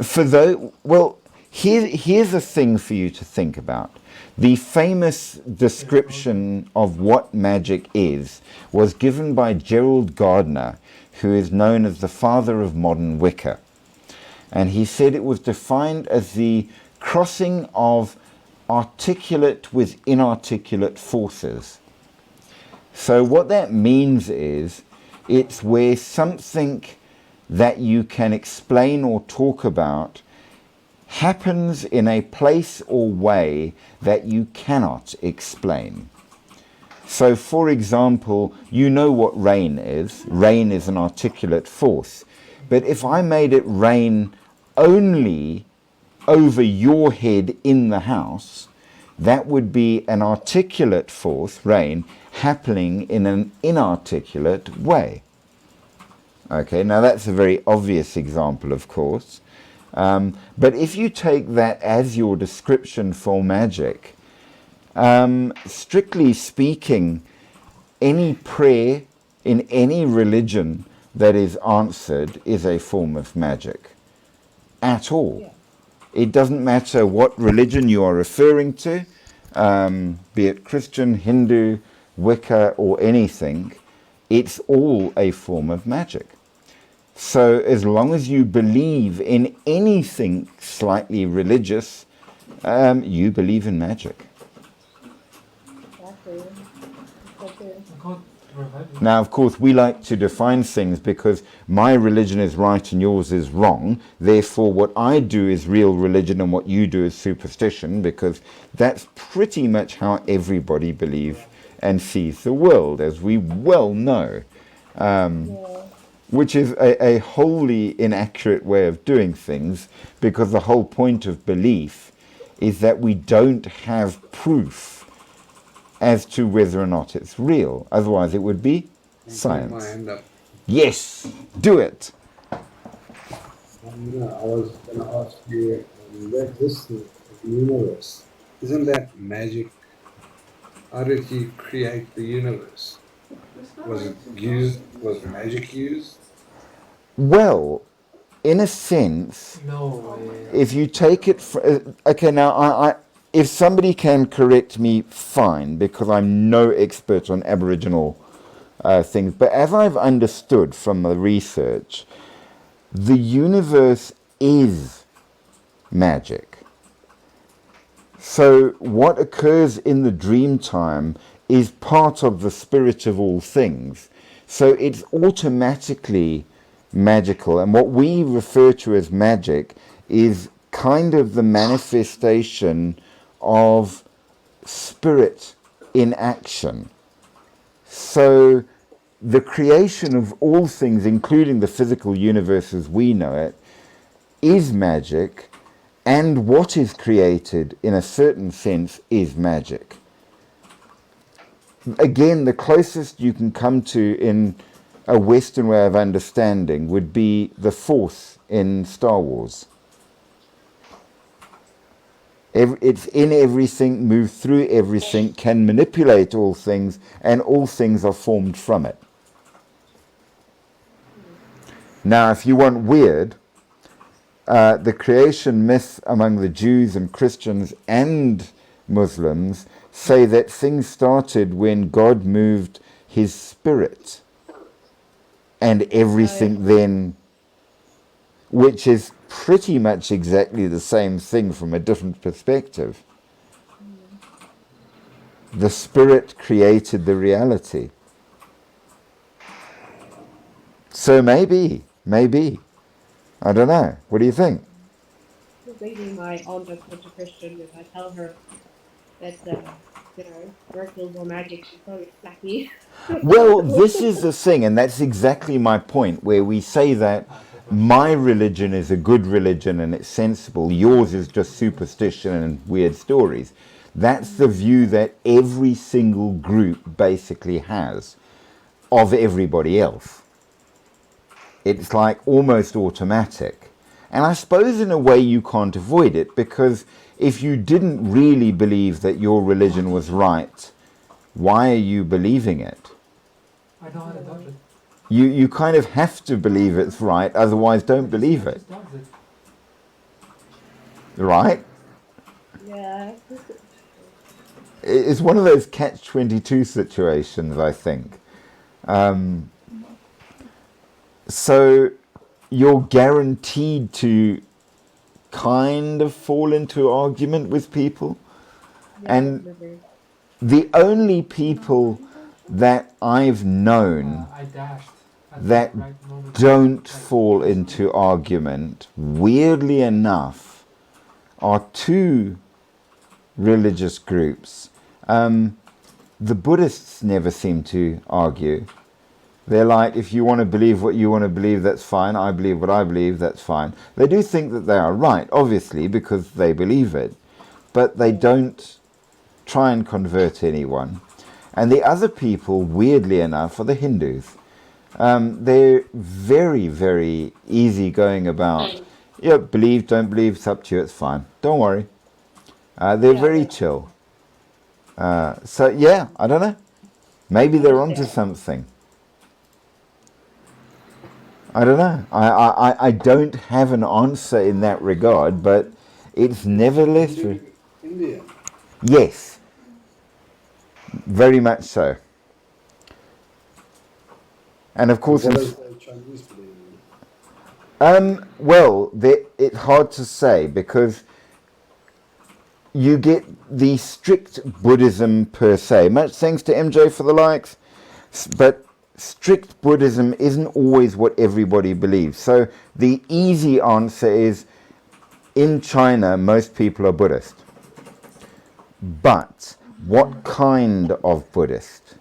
for those... Well, here's a thing for you to think about. The famous description of what magic is was given by Gerald Gardner, who is known as the father of modern Wicca. And he said it was defined as the crossing of articulate with inarticulate forces. So what that means is it's where something that you can explain or talk about happens in a place or way that you cannot explain. So, for example, you know what rain is. Rain is an articulate force. But if I made it rain only over your head in the house, that would be an articulate force, rain, happening in an inarticulate way. Okay, now that's a very obvious example, of course. But if you take that as your description for magic, strictly speaking, any prayer in any religion that is answered is a form of magic. At all. Yeah. It doesn't matter what religion you are referring to, be it Christian, Hindu, Wicca, or anything, it's all a form of magic. So as long as you believe in anything slightly religious, you believe in magic. Exactly. Okay. Now, of course, we like to define things because my religion is right and yours is wrong. Therefore, what I do is real religion and what you do is superstition, because that's pretty much how everybody believes and sees the world, as we well know. Which is a wholly inaccurate way of doing things, because the whole point of belief is that we don't have proof as to whether or not it's real. Otherwise it would be science. Yes, do it. I was going to ask you, where exists the universe? Isn't that magic? How did he create the universe? Was magic used? Well, in a sense, No way. if you take it... okay, now, if somebody can correct me, fine, because I'm no expert on Aboriginal things. But as I've understood from the research, the universe is magic. So what occurs in the dream time is part of the spirit of all things. So it's automatically magical. And what we refer to as magic is kind of the manifestation of spirit in action. So the creation of all things, including the physical universe as we know it, is magic, and what is created in a certain sense is magic. Again, the closest you can come to in a Western way of understanding would be the Force in Star Wars. It's in everything, moves through everything, can manipulate all things, and all things are formed from it. Now, if you want weird, the creation myth among the Jews and Christians and Muslims say that things started when God moved his spirit, and everything then, which is pretty much exactly the same thing from a different perspective. The spirit created the reality. So maybe, I don't know. What do you think? Maybe my aunt is such a Christian. If I tell her that, miracles or magic, she'll probably slap me. Well, this is the thing, and that's exactly my point, where we say that my religion is a good religion and it's sensible, yours is just superstition and weird stories. That's the view that every single group basically has of everybody else. It's like almost automatic. And I suppose in a way you can't avoid it, because if you didn't really believe that your religion was right, why are you believing it? I know how to dodge it. You kind of have to believe it's right, otherwise don't believe it. Just dodge it. Right? Yeah. It's one of those catch-22 situations, I think. So you're guaranteed to kind of fall into argument with people. And the only people that I've known I dashed. at the that right moment. don't fall into argument, weirdly enough, are two religious groups. The Buddhists never seem to argue. They're like, if you want to believe what you want to believe, that's fine. I believe what I believe, that's fine. They do think that they are right, obviously, because they believe it. But they don't try and convert anyone. And the other people, weirdly enough, are the Hindus. They're very, very easy going about, yeah, believe, don't believe, it's up to you, it's fine. Don't worry. They're very chill. So, yeah, I don't know. Maybe they're onto something. I don't know. I don't have an answer in that regard, but it's nevertheless... India. Yes. Very much so. And of course... What does the Chinese believe in? Well, it's hard to say, because you get the strict Buddhism per se. Much thanks to MJ for the likes. But strict Buddhism isn't always what everybody believes. So the easy answer is, in China, most people are Buddhist. But what kind of Buddhist?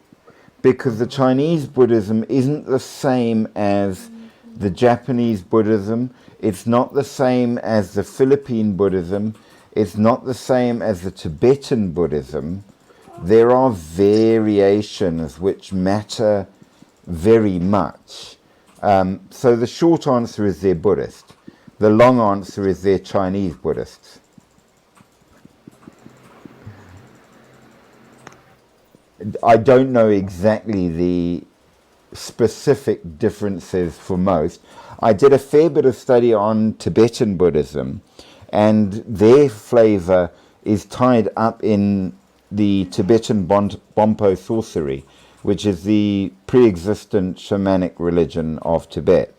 Because the Chinese Buddhism isn't the same as the Japanese Buddhism. It's not the same as the Philippine Buddhism. It's not the same as the Tibetan Buddhism. There are variations which matter very much. So the short answer is they're Buddhist. The long answer is they're Chinese Buddhists. I don't know exactly the specific differences for most. I did a fair bit of study on Tibetan Buddhism, and their flavor is tied up in the Tibetan Bonpo sorcery, which is the pre-existent shamanic religion of Tibet.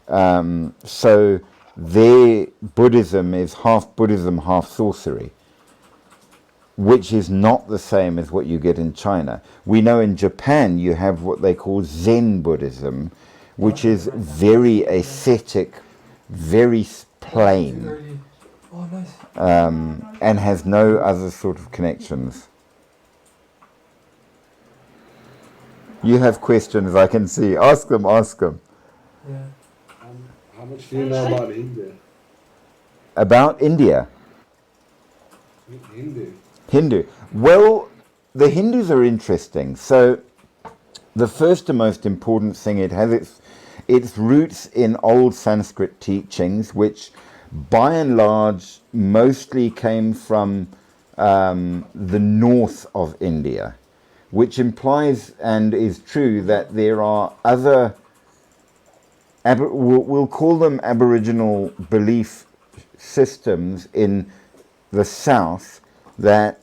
So their Buddhism is half Buddhism, half sorcery. which is not the same as what you get in China. We know in Japan you have what they call Zen Buddhism, which is very ascetic, very plain, Oh, nice. and has no other sort of connections. You have questions, I can see. Ask them, ask them. Yeah. How much do you know about India? About India, Hindu. Hindu. Well, the Hindus are interesting. So the first and most important thing, it has its roots in old Sanskrit teachings, which by and large mostly came from the north of India, which implies and is true that there are other, we'll call them Aboriginal belief systems in the south, that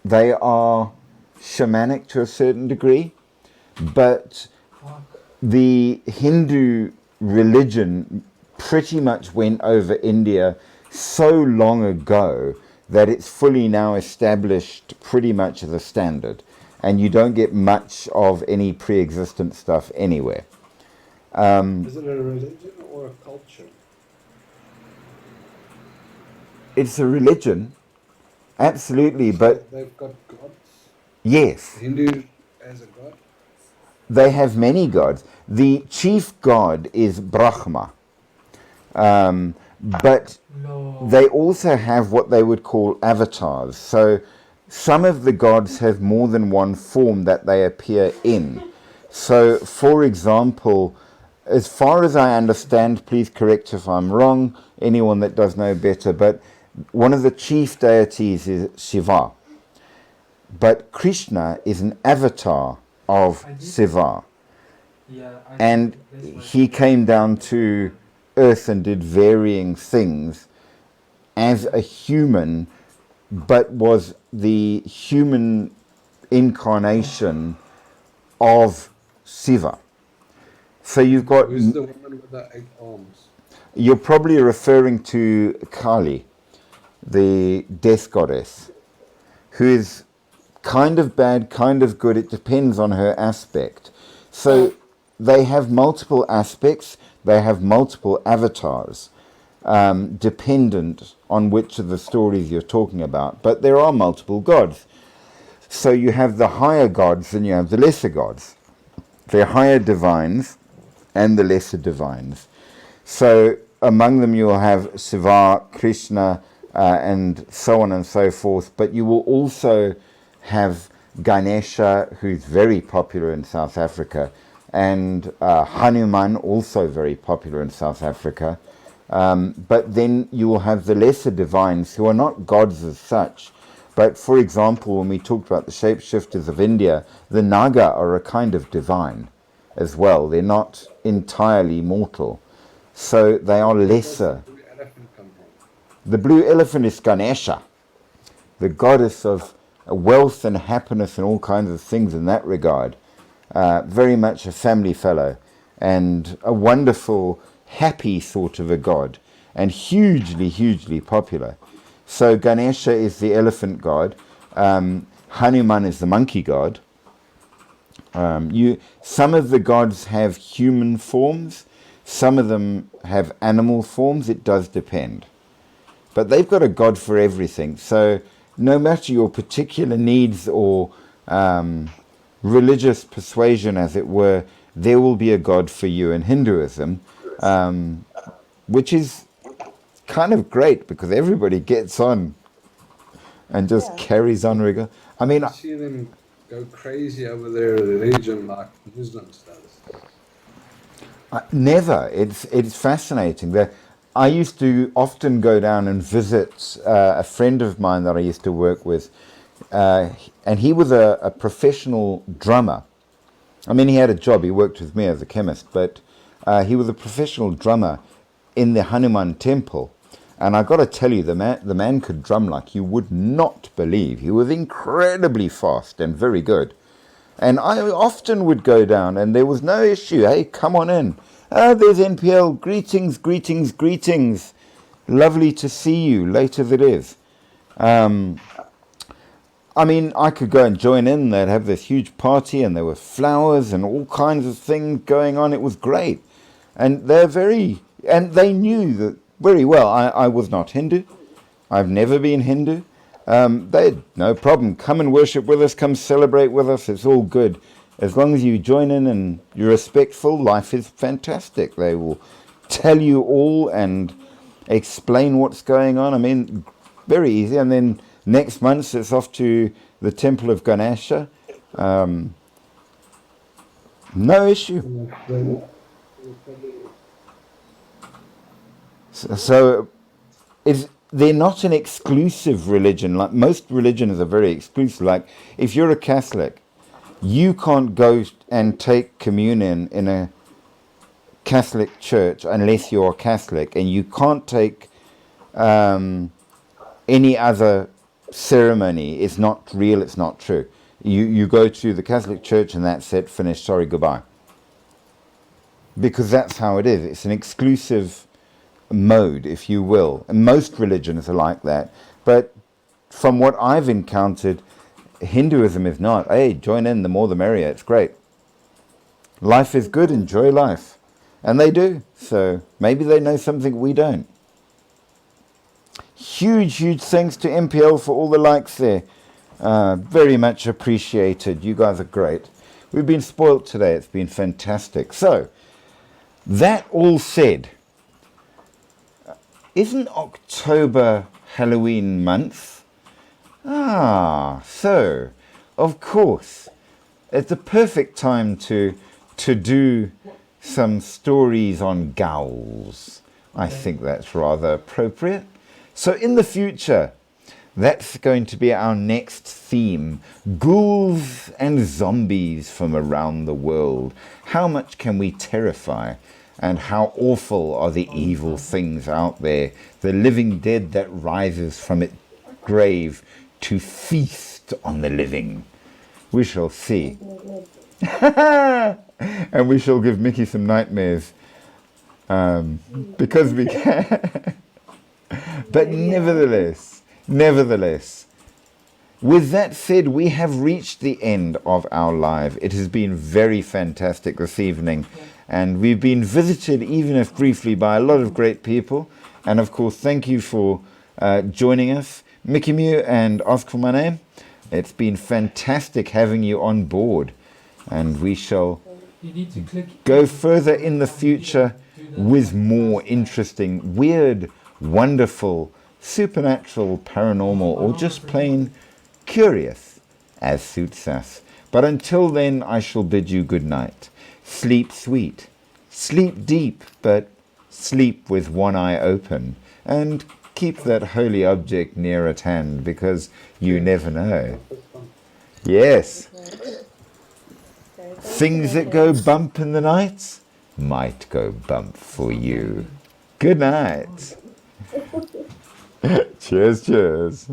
they are shamanic to a certain degree, but the Hindu religion pretty much went over India so long ago that it's fully now established pretty much as a standard, and you don't get much of any pre-existent stuff anywhere. Is it a religion or a culture? It's a religion, absolutely, but They've got gods. yes, Hindu as a god. they have many gods. The chief god is Brahma, but No. they also have what they would call avatars. So some of the gods have more than one form that they appear in. So, for example, as far as I understand, please correct if I'm wrong, anyone that does know better, but one of the chief deities is Shiva. But Krishna is an avatar of Shiva. Yeah. And he came down to earth and did varying things as a human, but was the human incarnation of Shiva. So you've got, Who's the woman with the 8 arms? you're probably referring to Kali, the death goddess, who is kind of bad, kind of good. It depends on her aspect. So they have multiple aspects, they have multiple avatars, dependent on which of the stories you're talking about. But there are multiple gods. So you have the higher gods and you have the lesser gods. The higher divines and the lesser divines. So among them you'll have Shiva, Krishna, and so on and so forth. But you will also have Ganesha, who's very popular in South Africa, and Hanuman, also very popular in South Africa. But then you will have the lesser divines, who are not gods as such. But for example, when we talked about the shapeshifters of India, the Naga are a kind of divine as well. They're not entirely mortal. So they are lesser. Where did the elephant come from? The blue elephant is Ganesha, the goddess of wealth and happiness and all kinds of things in that regard. Very much a family fellow and a wonderful, happy sort of a god, and hugely, hugely popular. So Ganesha is the elephant god. Hanuman is the monkey god. Some of the gods have human forms. Some of them have animal forms. It does depend. But they've got a god for everything. So no matter your particular needs or religious persuasion, as it were, there will be a god for you in Hinduism, which is kind of great because everybody gets on and just carries on regular. I mean, You see them go crazy over their religion like Muslims does. never. It's fascinating. I used to often go down and visit a friend of mine that I used to work with, and he was a professional drummer. I mean, he had a job. He worked with me as a chemist, but he was a professional drummer in the Hanuman temple. And I got to tell you, the man could drum like you would not believe. He was incredibly fast and very good. And I often would go down, and there was no issue. Hey, come on in. There's NPL. Greetings, greetings, greetings. Lovely to see you, late as it is. I mean, I could go and join in. They'd have this huge party, and there were flowers and all kinds of things going on. It was great, and they knew that very well. I was not Hindu. I've never been Hindu. They had no problem. Come and worship with us. Come celebrate with us. It's all good. As long as you join in and you're respectful, life is fantastic. They will tell you all and explain what's going on. I mean, very easy. And then next month it's off to the Temple of Ganesha. No issue. So they're not an exclusive religion. Like most religions are very exclusive. Like if you're a Catholic, you can't go and take communion in a Catholic church unless you're Catholic, and you can't take any other ceremony. It's not real, it's not true. You go to the Catholic church and that's it, finished, sorry, goodbye. Because that's how it is. It's an exclusive mode, if you will. And most religions are like that. But from what I've encountered, Hinduism is not. Hey, join in, the more the merrier. It's great. Life is good, enjoy life. And they do. So maybe they know something we don't. Huge thanks to MPL for all the likes there. Very much appreciated. You guys are great. We've been spoilt today. It's been fantastic. So, that all said, isn't October Halloween month? So, of course, it's the perfect time to do some stories on ghouls. I think that's rather appropriate. So in the future, that's going to be our next theme. Ghouls and zombies from around the world. How much can we terrify? And how awful are the evil things out there? The living dead that rises from its grave to feast on the living. We shall see. And we shall give Mickey some nightmares. Because we can. But nevertheless, with that said, we have reached the end of our live. It has been very fantastic this evening. And we've been visited, even if briefly, by a lot of great people. And of course, thank you for joining us, Mickey Mew and Ask for My Name. It's been fantastic having you on board. And we shall go further in the future with more interesting, weird, wonderful, supernatural, paranormal, or just plain curious, as suits us. But until then, I shall bid you good night. Sleep sweet, sleep deep, but sleep with one eye open, and keep that holy object near at hand, because you never know. Yes. Things that go bump in the night might go bump for you. Good night. Cheers.